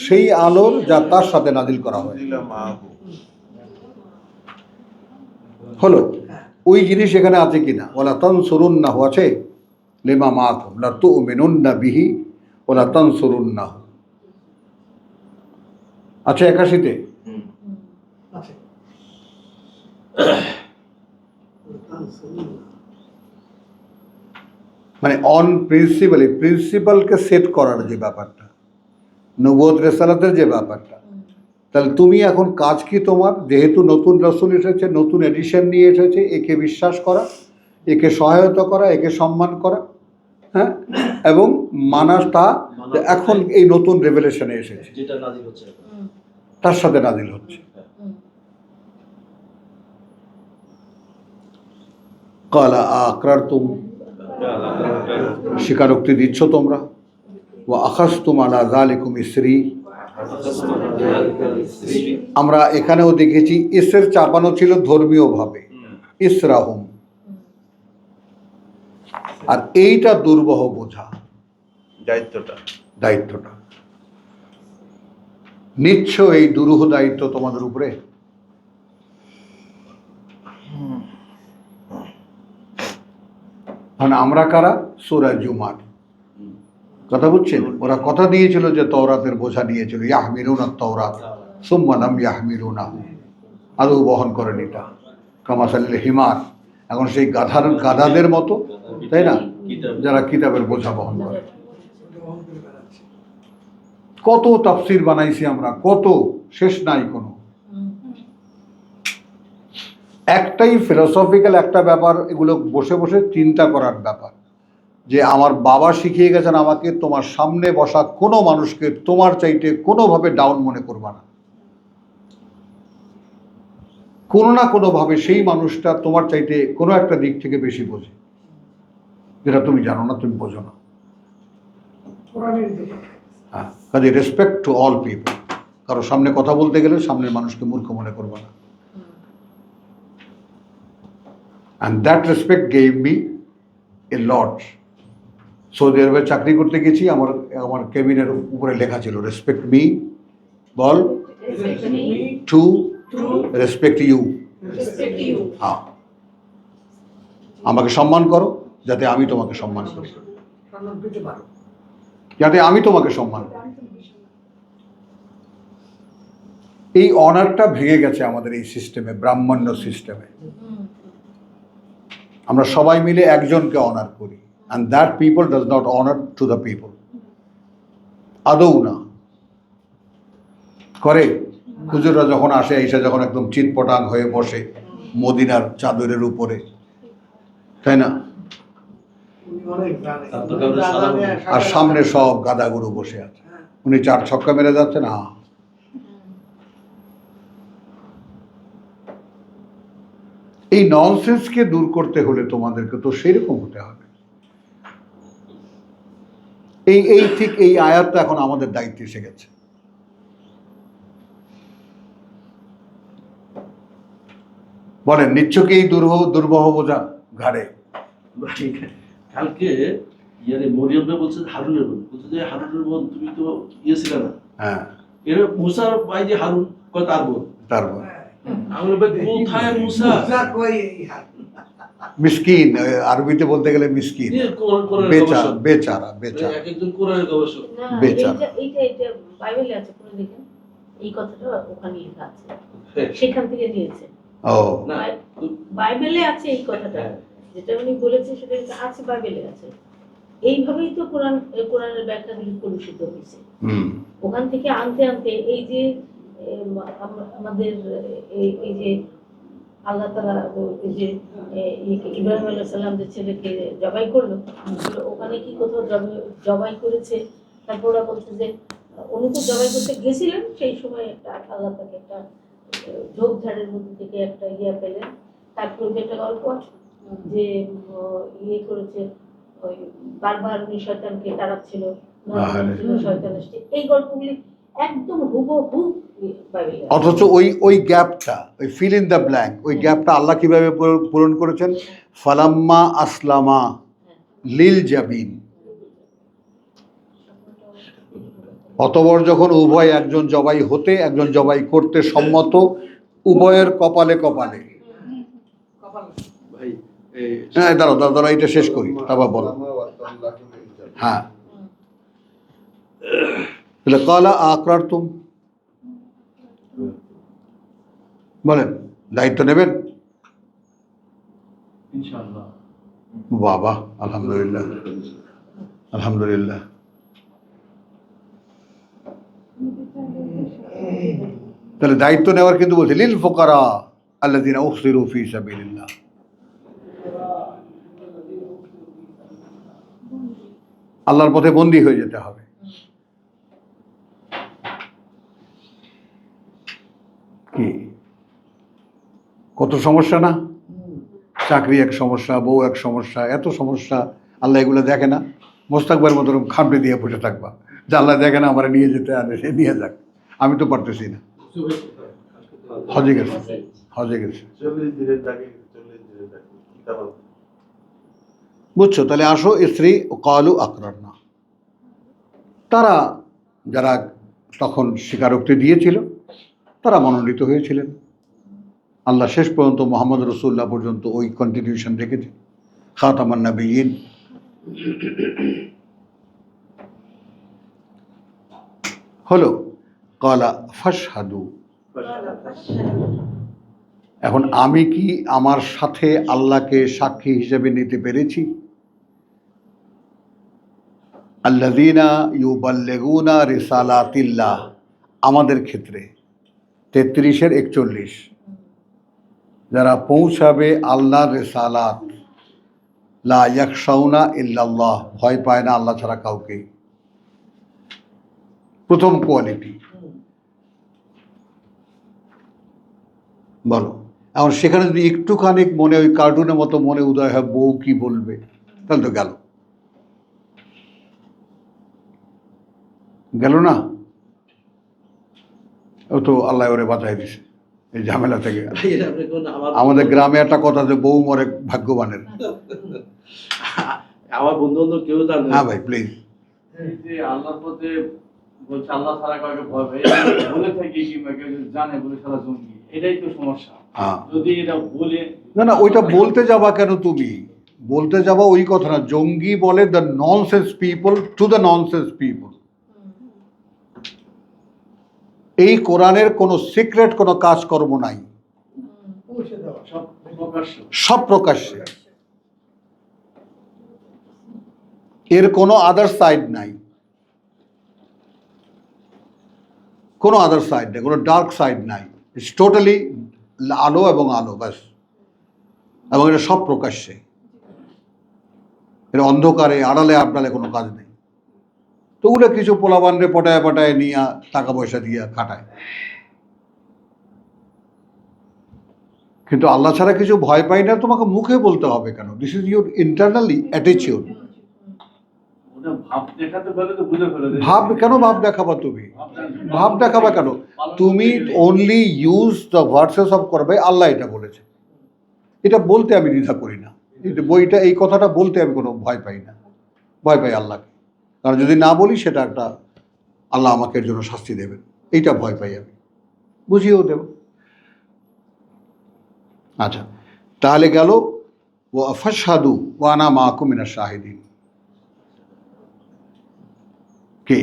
সেই আলোর যা তার সাথে নাজিল করা হয়। হলো ওই জিনিস এখানে আছে কিনা, ওয়ালা তানসুরুন্নাহু আছে, লিমা মাআকুম লা তুমিনুন্না বিহি ওয়ালা তানসুরুন্নাহু আছে 81-তে। আছে। মানে অন প্রিন্সিপাল, প্রিন্সিপালকে সেট করার যে ব্যাপারটা, নবুয়ত রিসালাতের যে ব্যাপারটা, তাহলে তুমি এখন কাজ কি তোমার, যেহেতু নতুন রাসূল এসেছে, নতুন এডিশন নিয়ে এসেছে, একে বিশ্বাস করা, একে সহায়তা করা, একে সম্মান করা, হ্যাঁ, এবং মানাটা এখন এই নতুন রেভেলেশনে এসেছে যেটা নাজিল হচ্ছে তার সাথে নাজিল হচ্ছে। ক্বালা আকরারতুম, স্বীকারোক্তি দিচ্ছ তোমরা, ওয়া আখাযতুম আলা যালিকুম ইসরি, আমরা এখানেও দেখেছি ইসের চাপানো ছিল ধর্মীয়ভাবে, ইসরাহুম, আর এইটা দুর্বহ বোঝা, দায়িত্বটা নিচ্ছ, এই দুরূহ দায়িত্ব তোমাদের উপরে। মানে আমরা কারা, সূরা জুমার কথা বুঝছেন, ওরা কথা দিয়েছিল যে তওরাতের বোঝা নিয়েছিল, ইয়াহমিলুনা তাওরাত সুম্মা লাম ইয়াহমিলুনাহু, আদৌ বহন করেন এটা, কামাসালিল হিমার, এখন সেই গাধাদের মতো, তাই না, যারা কিতাবের বোঝা বহন করে। কত তাফসীর বানাইছি আমরা, কত শেষ নাই কোনো। একটাই ফিলোসফিক্যাল একটা ব্যাপার, এগুলো বসে বসে চিন্তা করার ব্যাপার, যে আমার বাবা শিখিয়ে গেছেন আমাকে, তোমার সামনে বসা কোনো মানুষকে তোমার চাইতে কোনোভাবে ডাউন মনে করবা না, কোনো না কোনোভাবে সেই মানুষটা তোমার চাইতে কোনো একটা দিক থেকে বেশি বোঝে, যেটা তুমি জানো না, তুমি বোঝো না। হ্যাঁ, কাজে রেসপেক্ট টু অল পিপল, কারো সামনে কথা বলতে গেলে সামনের মানুষকে মূর্খ মনে করবা না। And that respect gave me a lot. Saudi আরবে চাকরি করতে গেছি, আমার কেবিনের উপরে লেখা ছিল রেসপেক্ট মি, বল, টু রেসপেক্ট ইউ। হ্যাঁ, আমাকে সম্মান করো যাতে আমি তোমাকে সম্মান করি, যাতে আমি তোমাকে সম্মান করি। এই অনারটা ভেঙে গেছে আমাদের এই সিস্টেমে, ব্রাহ্মণ্য সিস্টেমে। আমরা সবাই মিলে একজনকে অনার করি, and that people does not honor to the people, আদৌ না করে। হুজুররা যখন আসে, এসে যখন একদম চিৎপটাং হয়ে বসে মদিনার চাদরের উপরে, তাই না, আর সামনে সব গাদাগুরু বসে আছে, উনি 4 ছক্কা মেরে যাচ্ছেন। এই ননসেন্সকে দূর করতে হলে তোমাদেরকে তো সেরকম হতে হবে। এই ঠিক এই আয়াতটা এখন আমাদের দায়িত্ব এসে গেছে। বলেন, নিশ্চয়ই এই দুর্বহ বোঝা ঘাড়ে। কালকে মরিয়মরা বলছে হারুনের বোন, বলছে যে হারুনের বোন তুমি তো ছিল না। হ্যাঁ, এর মুসার ভাই যে হারুন, তার বোন, তার বোন। আমরা কোথায় মুসা? মিসকিন, আরবিতে বলতে গেলে মিসকিন, বেচারা বেচারা বেচারা, একজন কোরআনের গবেষক, বেচারা। এইটা বাইবেলে আছে, পড়ে দেখেন, এই কথাটা ওখানে লেখা আছে, সেখান থেকে নিয়েছে। ও না বাইবেলে আছে এই কথাটা, যেটা উনি বলেছে সেটা আছে, বাইবেলে আছে। এইভাবেই তো কোরআনের ব্যাখ্যাগুলি কলুষিত হয়েছে। হুম ওখান থেকে আনতে আনতে এই যে আমাদের এই যে আল্লাহ তাআলা এই যে ইব্রাহিম আলাইহিস সালাম যে ছেলেকে জবাই করলো, ওখানে কি কোথাও জবাই করেছে? তারপর ওরা বলছে যে উনি তো জবাই করতে গেছিলেন, সেই সময় একটা আল্লাহ তাকে একটা ঝোপঝাড়ের মধ্যে থেকে একটা পেলেন। তারপর যে একটা গল্প আছে যে করেছে, ওই বারবার উনি শয়তানকে তাড়াচ্ছিল, শয়তান এসছে, এই গল্পগুলি একদম হুবহু বাইবেলে আছে। অথচ ওই গ্যাপটা, ওই ফিল ইন দ্য ব্ল্যাঙ্ক, ওই গ্যাপটা আল্লাহ কিভাবে পূরণ করেছেন? ফালাম্মা আসলামা লিল জাবিন, অতবর যখন উভয় একজন জবাই হতে একজন জবাই করতে সম্মত, উভয়ের কপালে কপালে। ভাই এই হ্যাঁ দাঁড়াও এটা শেষ করি, তারপর বলো। হ্যাঁ, তাহলে কালা আকরারতুম, বলেন দায়িত্ব নেবেন? ইনশাআল্লাহ। বাবা, আলহামদুলিল্লাহ আলহামদুলিল্লাহ। তাহলে দায়িত্ব নেওয়ার কিন্তু বলছে লিল ফুকারা আল্লাযিনা উখসিরু ফি সাবিলিল্লাহ। আল্লাহর পথে বন্দী হয়ে যেতে হবে। কি কত সমস্যা না? চাকরি এক সমস্যা, বউ এক সমস্যা, এত সমস্যা। আল্লাহ এগুলো দেখে না? মোস্তাকবার মতো খামড়ে দিয়ে বসে থাকবা যে আল্লাহ দেখে না, আমার নিয়ে যেতে আনে, সে নিয়ে যাক, আমি তো পারতেছি না। হজে গেছে, হজে গেছে, 40 দিনের দাগে 40 দিনের দাগে কিতাব আছে। বুঝছো? তাহলে আসো স্ত্রী কালু আকরারনা, তারা যারা তখন স্বীকারোক্তি দিয়েছিল তারা মনোনীত হয়েছিলেন। আল্লাহ শেষ পর্যন্ত মোহাম্মদ রসুল্লাহ পর্যন্ত ওই কন্টিনিউশন রেখেছে, খাতামান নবিয়্যিন। হলো কালা ফাশহাদু। এখন আমি কি আমার সাথে আল্লাহকে সাক্ষী হিসেবে নিতে পেরেছি? আল্লাযীনা ইউবাল্লিগুনা রিসালাতিল্লাহ, আমাদের ক্ষেত্রে 33-এর 41, যারা পৌঁছাবে আল্লাহর রিসালাত, লা ইয়াখশাউনা ইল্লাল্লাহ, ভয় পায় না আল্লাহ ছাড়া কাউকে। প্রথম কোয়ালিটি। বলো, এখন সেখানে যদি একটুখানি মনে ওই কার্টুনের মতো মনে উদয় হয় বউ কি বলবে, তাহলে তো গেল না? ও তো আল্লাহ ওরে বাঁচাই দিছে এই ঝামেলা থেকে। ভাই এটা আপনি কোন আমাদের গ্রামে একটা কথা যে বউ মরে ভাগ্যবানের। আমার বন্ধু বান্ধব কেউ জানে না। হ্যাঁ ভাই প্লিজ। এই যে আল্লাহর পথে বলছে আল্লাহ ছাড়া কাউকে ভয় পায়, বলে থাকি কিংবা কেউ যদি জানে বলে সারা জঙ্গি, এটাই তো সমস্যা। হ্যাঁ, যদি এটা বলে না ওইটা বলতে যাবা কেন তুমি? বলতে যাবা ওই কথা না, জঙ্গি বলে the nonsense people to the nonsense people. এই কোরআনের কোনো সিক্রেট কোনো কাজকর্ম নাই, পৌঁছে দেওয়া সব প্রকাশ্য। সব প্রকাশ্যে। এর কোনো আদার সাইড নাই, কোনো আদার সাইড নেই, কোনো ডার্ক সাইড নাই। ইটস টোটালি আলো এবং আলো, ব্যাস। এবং এটা সব প্রকাশ্যে, এর অন্ধকারে আড়ালে আবডালে কোনো কাজ নেই। তো ওগুলো কিছু পোলাবানরে পটায় পটায় নিয়ে টাকা পয়সা দিয়ে খাটায়, কিন্তু আল্লাহ ছাড়া কিছু ভয় পাই না তোমাকে মুখে বলতে হবে কেন? This is your internally attitude. ওটা ভাব দেখাতে পারলে তো বুঝে ফেলে দেয়। ভাব কেন ভাব দেখাবা তুমি? ভাব দেখাবা কেন? তুমি only use the versus of করবে, আল্লাহ এটা বলেছে। এটা বলতে আমি দ্বিধা করি না, বইটা এই কথাটা বলতে আমি কোনো ভয় পাই না, ভয় পাই আল্লাহকে। কারণ যদি না বলি সেটা একটা আল্লাহ আমাকে এর জন্য শাস্তি দেবেন, এইটা ভয় পাই আমি, বুঝিয়েও দেব। আচ্ছা, তাহলে গেল ও ফাশহাদু ওয়া আনা মাআকুম মিনাশ শাহিদিন। কে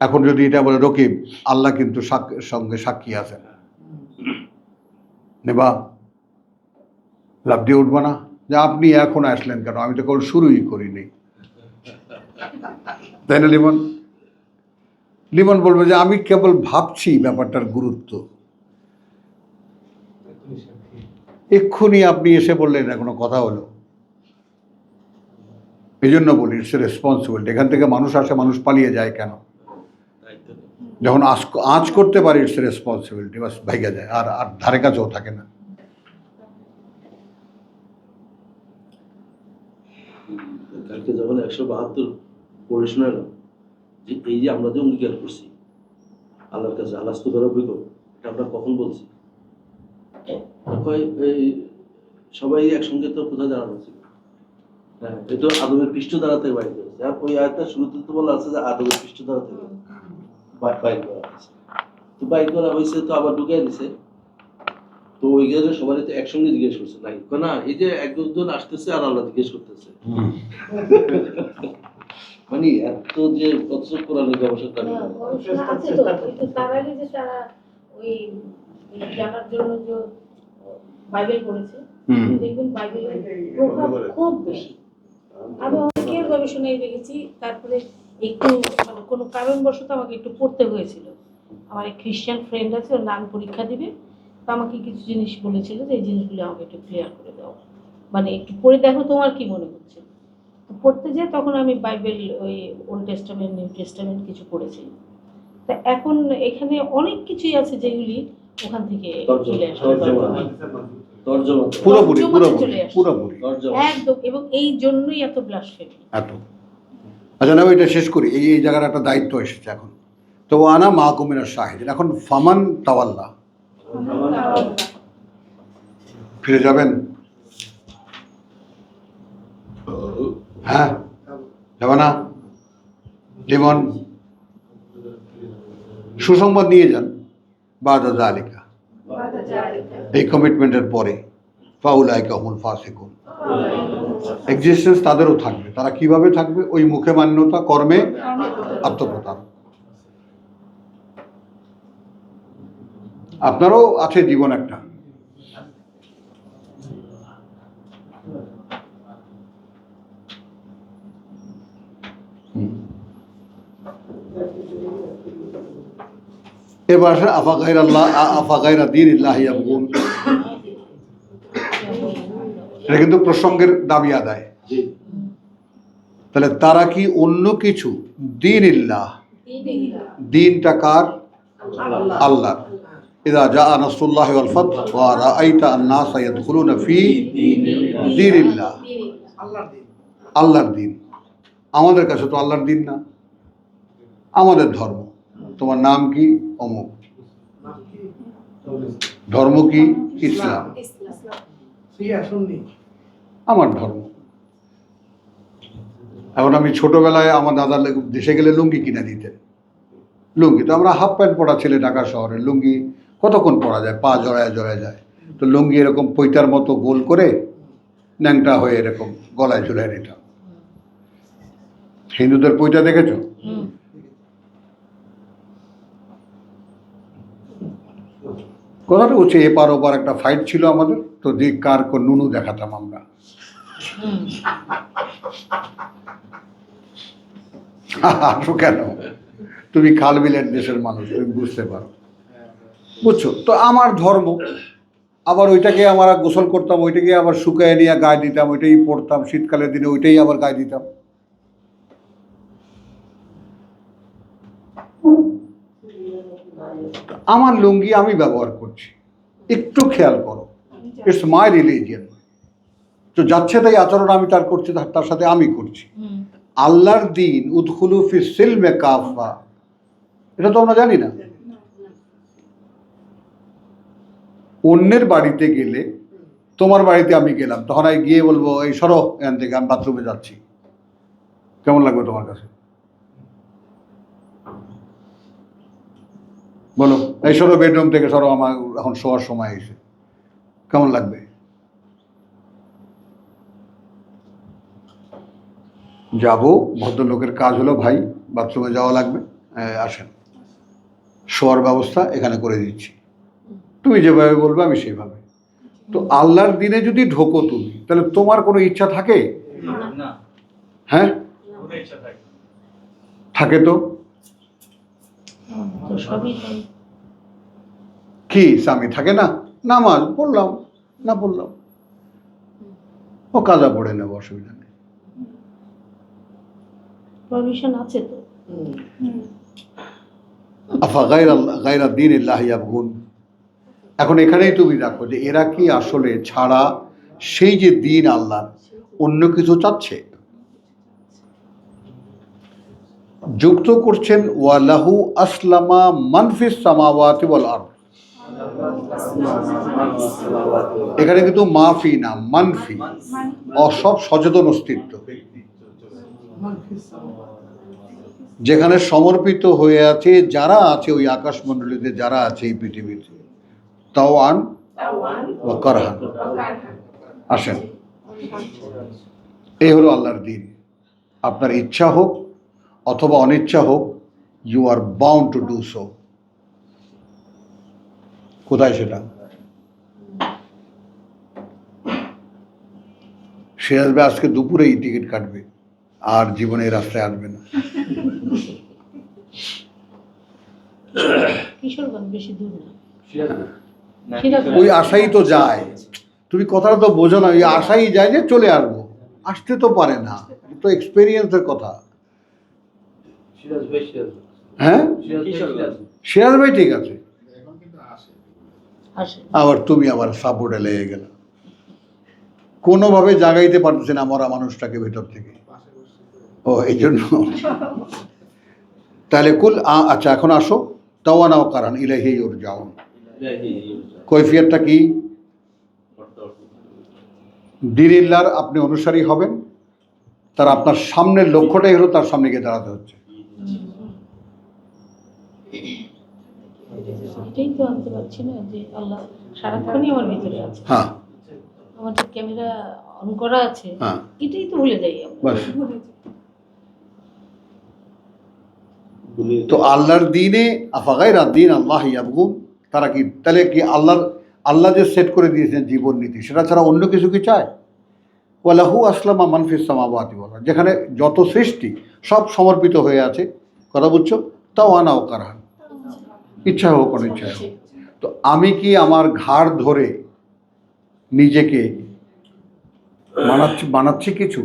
এখন যদি এটা বলে রকিব, আল্লাহ কিন্তু সঙ্গে সাক্ষী আছেন, নেবা? লাভ দিয়ে উঠবা না যে আপনি এখন আসলেন কেন, আমি তো কেবল শুরুই করিনি, তাই না লিমন? লিমন বলবে যে আমি কেবল ভাবছি ব্যাপারটার গুরুত্ব। এক্ষুনি আপনি এসে বললেন না, কোনো কথা হলো। এই জন্য বলি ইটস এ রেসপন্সিবিলিটি। এখান থেকে মানুষ আসে, মানুষ পালিয়ে যায় কেন? যখন আঁচ করতে পারে ইটস এ রেসপন্সিবিলিটি, বাস ভাইগা যায়, আর আর ধারে কাছেও থাকে না। কালকে যখন 172 পড়ে শোনালাম যে এই যে আমরা যে অঙ্গীকার করছি আল্লাহর কাছে, আলাস্তু বিরব্বিকুম, এটা আমরা কখন বলছি? এই সবাই একসঙ্গে তো কোথায় দাঁড়ানো ছিল? হ্যাঁ, এটা আদমের পৃষ্ঠ দ্বারা থেকে বাইর করেছে। আর ওই আয়াতটা শুরুতে তো বলা আছে যে আদমের পৃষ্ঠ দ্বারা থেকে বাইর করা হয়েছে। তো বাইর করা হয়েছে, তো আবার ঢুকিয়ে দিছে। তো ওই গেলে সবাই তো একসঙ্গে জিজ্ঞেস করছে নাই না, এই যে একজন আসতেছে আর আল্লাহ জিজ্ঞেস করতেছে, মানে এত যে কচ্ছপ কোরআনের গবেষণা গবেষণা আছে তো, কিন্তু তার আগে যে তারা ওই জানার জন্য যে বাইবেল পড়েছে, দেখবেন বাইবেলের প্রভাব খুব বেশি। আমি অনেকের গবেষণায় দেখেছি। তারপরে একটু মানে কোনো কারণবশত আমাকে একটু পড়তে হয়েছিল। আমার এক খ্রিস্টান ফ্রেন্ড আছে, ওর নাম পরীক্ষা দিবে, তো আমাকে কিছু জিনিস বলেছিল যে এই জিনিসগুলো আমাকে একটু ক্লিয়ার করে দাও, মানে একটু পড়ে দেখো তোমার কি মনে হচ্ছে। তো পড়তে যেয়ে তখন আমি বাইবেল, ওই ওল্ড টেস্টামেন্ট, নিউ টেস্টামেন্ট কিছু পড়েছি। তা এখন এখানে অনেক কিছুই আছে যেগুলি ওখান থেকে চলে আসে, পুরোপুরি পুরোপুরি চলে আসে পুরোপুরি একদম। এবং এই জন্যই এত ব্লাসফেমি। এত। আচ্ছা না, এটা শেষ করি। এই এই জায়গার একটা দায়িত্ব এসেছে এখন। তো আনা মাকুমিনা শাহিদ, এখন ফামান তাওয়াল্লা, ফিরে যাবেন? হ্যাঁ, যাবে না? লিমন, সুসংবাদ নিয়ে যান। বাদা যালিকা, এই কমিটমেন্টের পরে, ফাউলাইকা হুমুল ফাসিকুন, এক্সিস্টেন্স তাদেরও থাকবে। তারা কিভাবে থাকবে? ওই মুখে মান্যতা, কর্মে আত্মপ্রতারণা। আপনারও আছে জীবন একটা। এবার আফা গায়রা আল্লাহ, আফা গায়রা দীনিল্লাহ ইয়াবগুন, এটা কিন্তু প্রসঙ্গের দাবি আদায়। তাহলে তারা কি অন্য কিছু, দীনিল্লাহ, দিনটা কার? আল্লাহ। ইযা জাআ নাসরুল্লাহি ওয়াল ফাত ওয়া রাআইতা আন-নাসা ইয়াদখুলুনা ফি দীনিল্লাহ, আল্লাহর দিন। আল্লাহর দিন। আমাদের কাছে তো আল্লাহর দিন না, আমাদের ধর্ম। তোমার নাম কি? অমুক। ধর্ম কি? ইসলাম। আমার ধর্ম। এখন আমি ছোটবেলায় আমার দাদা দেশে গেলে লুঙ্গি কিনে দিতেন। লুঙ্গি তো আমরা হাফ প্যান্ট পরা ছেলে, ঢাকা শহরে লুঙ্গি কতক্ষণ পরা যায়, পা জড়ায় জড়ায় যায়। তো লুঙ্গি এরকম পৈতার মতো গোল করে ন্যাংটা হয়ে এরকম গলায় ঝুলায় নিতাম। হিন্দুদের পৈতা দেখেছো? কথাটা হচ্ছে এপার ওপার একটা ফাইট ছিল আমাদের, তো যে কার কোন নুনু দেখাতাম আমরা। আসো কেন? তুমি খাল বিলের দেশের মানুষ, তুমি বুঝতে পারো, বুঝছো তো? আমার ধর্ম, আবার ওইটাকে আমরা গোসল করতাম, ওইটাকে আবার শুকায় নিয়ে গায়ে দিতাম, ওইটাই পড়তাম শীতকালের দিনে, ওইটাই আবার গায়ে দিতাম। আমার লুঙ্গি আমি ব্যবহার করছি, একটু খেয়াল করো, ইটস মাই রিলিজিয়ন। তো যাচ্ছে তাই আচরণ আমি তার করছি, তার সাথে আমি করছি। আল্লাহর দিন উদখুলু ফি সিলমে কাফা, এটা তো আমরা জানি না। অন্যের বাড়িতে গেলে, তোমার বাড়িতে আমি গেলাম, তখন আমি গিয়ে বলবো এই সরো এখান থেকে, আমি বাথরুমে যাচ্ছি, কেমন লাগবে তোমার কাছে? বলো, এই সরো বেডরুম থেকে সরো, আমার এখন শোয়ার সময় এসে, কেমন লাগবে? যাবো, ভদ্রলোকের কাজ হলো ভাই বাথরুমে যাওয়া লাগবে, আসেন, শোয়ার ব্যবস্থা এখানে করে দিচ্ছি, তুমি যেভাবে বলবে আমি সেইভাবে। তো আল্লাহর দিনে যদি ঢোকো তুমি, তাহলে তোমার কোনো ইচ্ছা থাকে? না, হ্যাঁ, কোনো ইচ্ছা থাকে না। থাকে তো। তো সবই তাই। কি স্বামী থাকে না? নামাজ পড়লাম, না পড়লাম, ও কাজা পড়ে নেব, অসুবিধা নেই। পারমিশন আছে তো। আফা গায়রা দীনিল্লাহি ইয়াবগুন। এখন এখানেই তুমি দেখো যে এরা কি আসলে ছাড়া সেই যে দিন আল্লাহ অন্য কিছু চাচ্ছে? যুক্ত করছেন ওয়ালাহু আসলামা মানফিস সামাওয়াতি ওয়াল আরদ। এখানে কিন্তু মাফি না, মানফি, সব সচেতন অস্তিত্ব, যেখানে সমর্পিত হয়ে আছে যারা আছে ওই আকাশমণ্ডলীতে, যারা আছে এই পৃথিবীতে, তাওয়ান ওয়া কারহান। আসেন, এই হলো আল্লাহর দিন। আপনার ইচ্ছা হোক অথবা অনিচ্ছা হোক, you are bound to do so. কোথায় সেটা? সে আসবে আজকে দুপুরেই টিকিট কাটবে, আর জীবনে এই রাস্তায় আসবে না। কিশোরগঞ্জ বেশি দূর না। না, সিরাজগঞ্জ। ওই আশাই তো যায়, তুমি কথাটা তো বোঝো না। ওই আশাই যায় যে চলে আসবো, আসতে তো পারে না, তো এক্সপেরিয়েন্সের কথা। হ্যাঁ, সিরাজ ভাই ঠিক আছে, আসে। আবার তুমি আবার সাপোর্টে লেগে গেল, কোনোভাবে জাগাইতে পারতেছে না মরা মানুষটাকে ভেতর থেকে। ও এই জন্য তাহলে আচ্ছা, এখন আসো, তাওয়ানাও কারণ ইলাইহি ইউরজাউন। কৈফিয়তটা কি? দীনিল্লাহর আপনি অনুসারী হবেন, তার আপনার সামনের লক্ষ্যটাই হলো তার সামনে গিয়ে দাঁড়াতে হচ্ছে। এটাই তো আনতে পারছি না যে আল্লাহ সারাক্ষণই আমার ভিতরে আছে। হ্যাঁ, আমার যে ক্যামেরা অন করা আছে, হ্যাঁ, এটাই তো ভুলে যাই আমরা। বাস। তো আল্লাহর দিনে আফাগাইরা দিন আল্লাহ ইয়াবগুন, তারা কি তাহলে কি আল্লাহ যে সেট করে দিয়েছেন জীবন নীতি, সেটা ছাড়া অন্য কিছু কি চায়? ওয়ালাহু আসলামা মানফিস সামাওয়াতি ওয়াল আরদ, যেখানে যত সৃষ্টি সব সমর্পিত হয়ে আছে, কথা বুঝছো? তাওয়ানাও কারহান, ইচ্ছা হোক অনিচ্ছা হোক। তো আমি কি আমার ঘাড় ধরে নিজেকে বানাচ্ছি কিছু?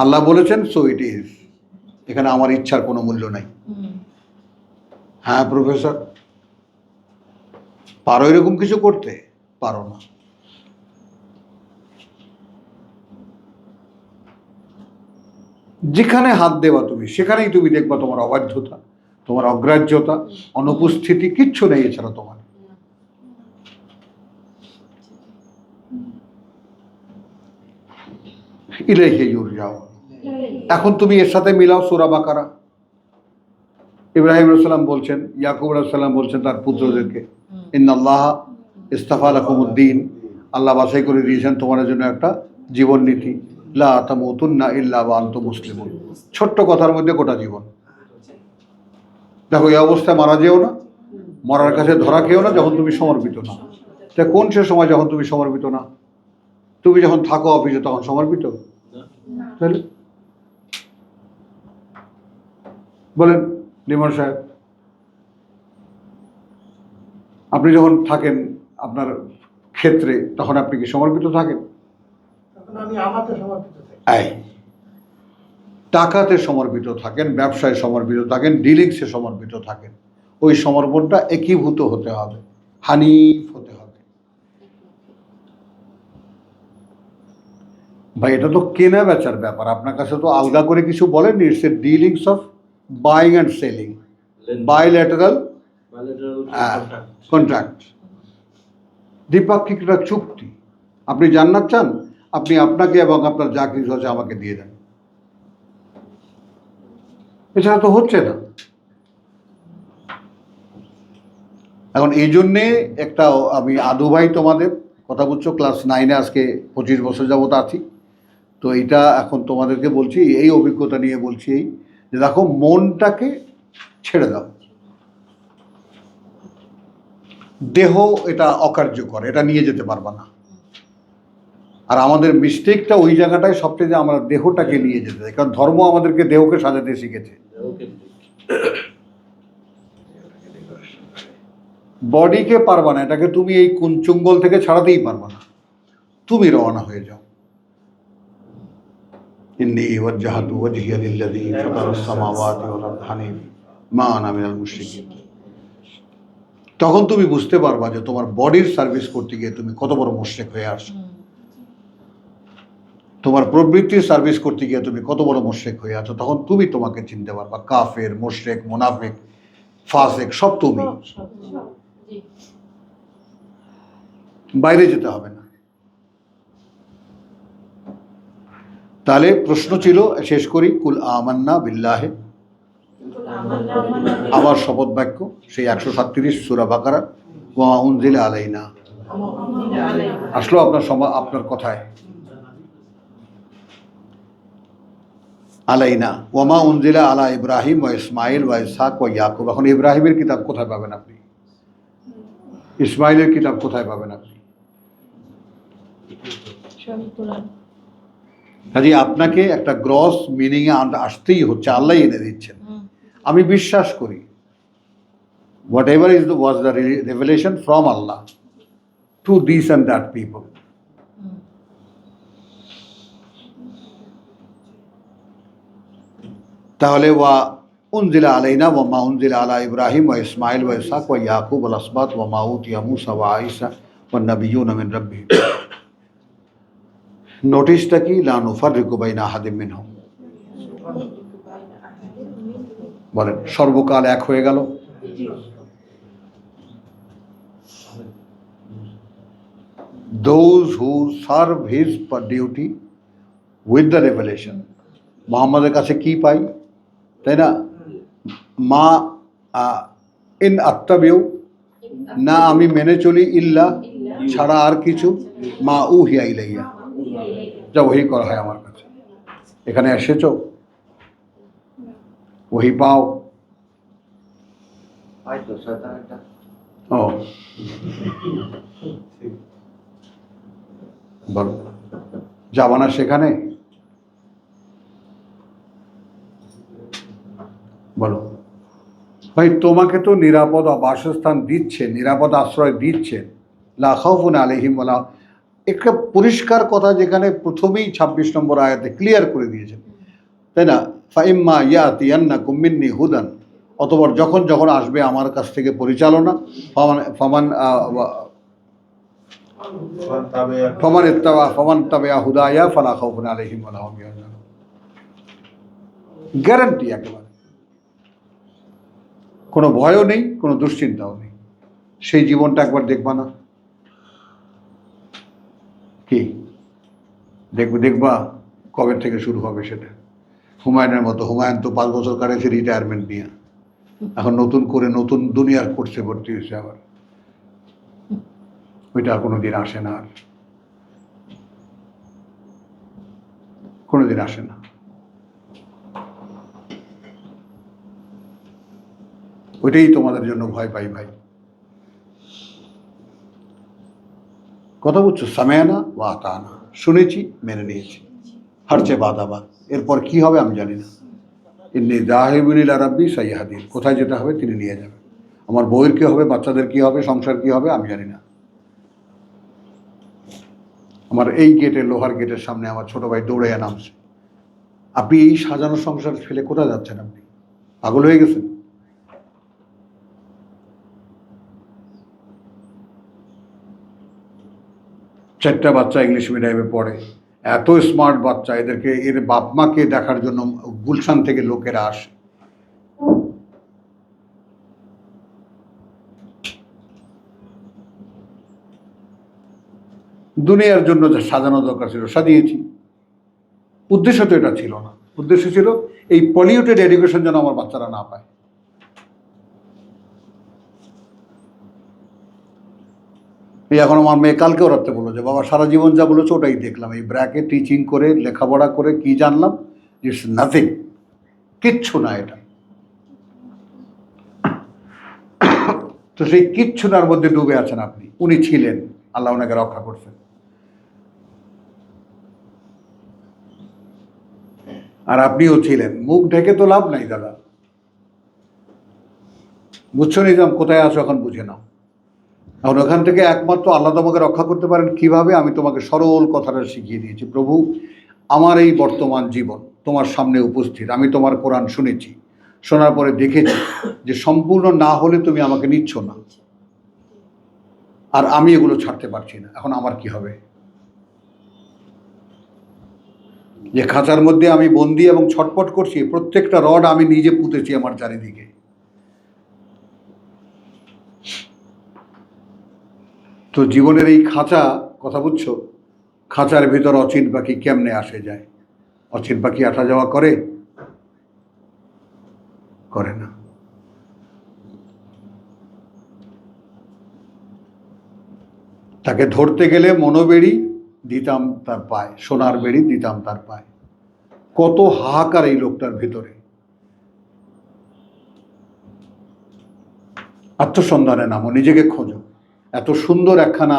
আল্লাহ বলেছেন সো ইট ইজ, এখানে আমার ইচ্ছার কোনো মূল্য নাই। হ্যাঁ প্রফেসর, পারো এরকম কিছু করতে? পারো না। যেখানে হাত দেওয়া তুমি, সেখানেই তুমি দেখবা তোমার অবাধ্যতা, তোমার অগ্রাহ্যতা, অনুপস্থিতি, কিচ্ছু নেই এছাড়া তোমার। ইলাইহি ইউরজাউন। এখন তুমি এর সাথে মিলাও সূরা বাকারা। ইব্রাহিম আলাইহিস সালাম বলছেন, ইয়াকুব আলাইহিস সালাম বলছেন তার পুত্রদেরকে, ইন্নাল্লাহ ইস্তাফা লাকুমুদ্দিন, আল্লাহ বাছাই করে দিয়েছেন তোমাদের জন্য একটা জীবন নীতি, লা তামুতুন্না ইল্লা ওয়া আনতুম মুসলিমুন। ছোট্ট কথার মধ্যে গোটা জীবন। দেখো, এই অবস্থায় মারা যেও না, মরার কাছে ধরা খেও না যখন তুমি সমর্পিত না। তা কোন সে সময় যখন তুমি সমর্পিত না? তুমি যখন থাকো অফিসে তখন সমর্পিত? তাহলে বলেন লিমন সাহেব, আপনি যখন থাকেন আপনার ক্ষেত্রে তখন আপনি কি সমর্পিত থাকেন? তখন আমি আমাকে সমর্পিত থাকি। এই টাকাতে সমর্পিত থাকেন, ব্যবসায় সমর্পিত থাকেন, ডিলিংসে সমর্পিত থাকেন। ওই সমর্পণটা একীভূত হতে হবে, হানিফ হতে হবে। ভাই, এটা তো কেনা বেচার ব্যাপার, আপনার কাছে তো আলগা করে কিছু বলেন। It's a dealings of buying and selling, bilateral contract, দ্বিপাক্ষিক একটা চুক্তি। আপনি জান্নাত চান, আপনি আপনাকে এবং আপনার যা কিছু আছে আমাকে দিয়ে দেন, এছাড়া তো হচ্ছে না। এখন এই জন্যে একটা আমি আদু ভাই তোমাদের কথা বুঝছো, ক্লাস 9-এ আজকে 25 বছর যাবত আছি। তো এইটা এখন তোমাদেরকে বলছি, এই অভিজ্ঞতা নিয়ে বলছি, এই যে দেখো, মনটাকে ছেড়ে দাও। দেহ এটা অকার্যকর, এটা নিয়ে যেতে পারবা না। আর আমাদের মিস্টেকটা ওই জায়গাটায় সবচেয়ে, যে আমরা দেহটাকে নিয়ে যেতে চাই, কারণ ধর্ম আমাদেরকে দেহকে সাজাতে শিখেছে। বডিকে পারবা না, এটাকে তুমি এই কুঞ্চুঙ্গল থেকে ছাড়াতেই পারবা না। তুমি রওনা হয়ে যাও। ইন্নী ওয়াজ্জাহতু ওয়াজহিয়া লিল্লাযী ফাতারাস সামাওয়াতি ওয়াল আরদ হানিফ মা আনা মিনাল মুশরিকিন। তখন তুমি বুঝতে পারবা যে তোমার বডির সার্ভিস করতে গিয়ে তুমি কত বড় মুশরিক হয়ে আসছো, তোমার প্রবৃত্তির সার্ভিস করতে গিয়ে তুমি কত বড় মুশরিক হয়ে আছো। তখন তুমি তোমাকে চিনতে পারবা, কাফের, মুশরিক, মুনাফিক, ফাসিক সব তুমি। জি। বাইরে যেতে হবে না। তাহলে প্রশ্ন ছিল, শেষ করি, কুল আমান্না বিল্লাহে, আবার শপথ বাক্য, সেই 137 সূরা বাকারা, ওয়া উনজিলা আলাইনা। আসলো আপনার কথায় আলাইনা, ওয়ামা উনজিলা আলা ইব্রাহিম ওয়া ইসমাইল ওয়া ইসহাক ওয়া ইয়াকুব। এখন ইব্রাহিমের কিতাব কোথায় পাবেন আপনি? ইসমাইলের কিতাব কোথায় পাবেন আপনি? কাজে আপনাকে একটা গ্রস মিনিং এ আসতেই হচ্ছে, আল্লাহ এনে দিচ্ছেন। আমি বিশ্বাস করি what ever was the revelation from Allah to these and that people. তাহলে ওয়া উনজিলা আলাইনা ওয়া মা উনজিলা আলা ইব্রাহিম ওয়া ইসমাইল ওয়া ইসহাক ওয়া ইয়াকুব ওয়াল আসবাত ওয়া মা উতিয়া মূসা ওয়া ঈসা ওয়ান নাবিয়্যুনা মিন রাব্বিহিম। নোটিশটা কি? লা নুফাররিকু বাইনা আহাদিম মিনহুম। বলেন, সর্বকাল এক হয়ে গেল। Those who serve his duty with the revelation, মুহাম্মাদের কাছে কি পাই, তাই না? মা ইন আত্তাবিউ, না আমি মেনে চলি, ইল্লা ছাড়া আর কিছু, মা উহিয়া ইলাইয়া, যা ওহি করা হয় আমার কাছে। এখানে এসেছো, ওহি পাও। ও বলো, যাবা না সেখানে? বলো ভাই, তোমাকে তো নিরাপদ বাসস্থান দিচ্ছেন, নিরাপদ আশ্রয় দিচ্ছেন। লা খাউফুন আলাইহিম ওয়ালা, একটা পরিষ্কার কথা যেখানে প্রথমেই 26 নম্বর আয়াতে ক্লিয়ার করে দিয়েছেন, তাই না? ফাইম্মা ইয়াতিয়ান্নাকুম মিন্নি হুদান, অতঃপর যখন যখন আসবে আমার কাছ থেকে পরিচালনা, ফামান তাবিয়া হুদায়া ফালা খাউফুন আলাইহিম ওয়ালা হুম ইয়াহজানুন। গ্যারান্টি একেবারে, কোনো ভয়ও নেই, কোনো দুশ্চিন্তাও নেই। সেই জীবনটা একবার দেখবা না? কি দেখবা? কবে থেকে শুরু হবে সেটা? হুমায়ুনের মতো, হুমায়ুন তো 5 বছর কাটিয়েছে রিটায়ারমেন্ট নিয়ে, এখন নতুন করে নতুন দুনিয়ার কোর্সে ভর্তি হয়েছে আবার। ওইটা আর কোনোদিন আসে না, আর কোনোদিন আসে না। ওইটাই তোমাদের জন্য ভয় পাই ভাই। কথা বুঝছো? সামেয়ানা ওয়া আতানা, শুনেছি, মেনে নিয়েছি, হারচে বাদাবাদ। এরপর কি হবে আমি জানি না। ইন্নী যাহিবুন ইলা রাব্বি সাইয়াহদিন, কোথায় যেতে হবে তিনি নিয়ে যাবেন। আমার বউয়ের কি হবে, বাচ্চাদের কি হবে, সংসার কি হবে আমি জানি না। আমার এই গেটে, লোহার গেটের সামনে আমার ছোট ভাই দৌড়াইয়া নামছে। আপনি এই সাজানো সংসার ফেলে কোথায় যাচ্ছেন? আপনি পাগল হয়ে গেছেন? চারটা বাচ্চা ইংলিশ মিডিয়ামে পড়ে, এত স্মার্ট বাচ্চা, এদেরকে এর বাপ মাকে দেখার জন্য গুলশান থেকে লোকেরা আসে। দুনিয়ার জন্য যা সাজানো দরকার ছিল সাজিয়েছি। উদ্দেশ্য তো এটা ছিল না। উদ্দেশ্য ছিল এই পলিউটেড এডুকেশন যেন আমার বাচ্চারা না পায়। এই এখন আমার মেয়ে কালকেও রাখতে বললো যে বাবা সারা জীবন যা বলেছো ওটাই দেখলাম, এই ব্র্যাকে টিচিং করে লেখাপড়া করে কি জানলাম, ইটস নাথিং, কিচ্ছু না এটা। তো সেই কিচ্ছুটার মধ্যে ডুবে আছেন আপনি। উনি ছিলেন, আল্লাহ ওনাকে রক্ষা করছেন। আর আপনিও ছিলেন। মুখ ঢেকে তো লাভ নাই দাদা। বুঝছো নিজাম, কোথায় আছো এখন বুঝে নাও। এখন ওখান থেকে একমাত্র আল্লাহ তোমাকে রক্ষা করতে পারেন কিভাবে, আমি তোমাকে সরল কথাটা শিখিয়ে দিয়েছি। প্রভু, আমার এই বর্তমান জীবন তোমার সামনে উপস্থিত, আমি তোমার কোরআন শুনেছি, শোনার পরে দেখেছি যে সম্পূর্ণ না হলে তুমি আমাকে নিচ্ছ না, আর আমি এগুলো ছাড়তে পারছি না। এখন আমার কি হবে? যে খাঁচার মধ্যে আমি বন্দি এবং ছটপট করছি, প্রত্যেকটা রড আমি নিজে পুঁতেছি আমার চারিদিকে। তো জীবনের এই খাঁচা, কথা বুঝছো, খাঁচার ভিতর অচিন পাখি কেমনে আসে যায়? অচিন পাখি আসা যাওয়া করে? করে না। তাকে ধরতে গেলে মনোবেড়ি দিতাম তার পায়, সোনার বেড়ি দিতাম তার পায়। কত হাহাকার এই লোকটার ভিতরে। আত্মসন্ধানে নামো, নিজেকে খোঁজো। এত সুন্দর একখানা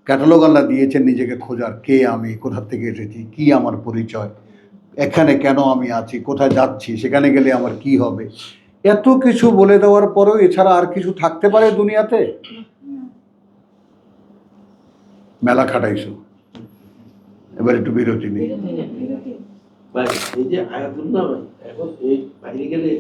ক্যাটালগ আল্লাহ দিয়েছেন নিজেকে খোঁজার। কে আমি, কোথা থেকে এসেছি, কি আমার পরিচয়, এখানে কেন আমি আছি, কোথায় যাচ্ছি, সেখানে গেলে আমার কি হবে, এত কিছু বলে দেওয়ার পরেও এছাড়া আর কিছু থাকতে পারে দুনিয়াতে? মেলা খাটাইছো, এবার একটু বিরতি নেই। বিরতি নেই। ভাই এই যে আয়াতুল্লাহ ভাই, এখন এই বাইরে গেলে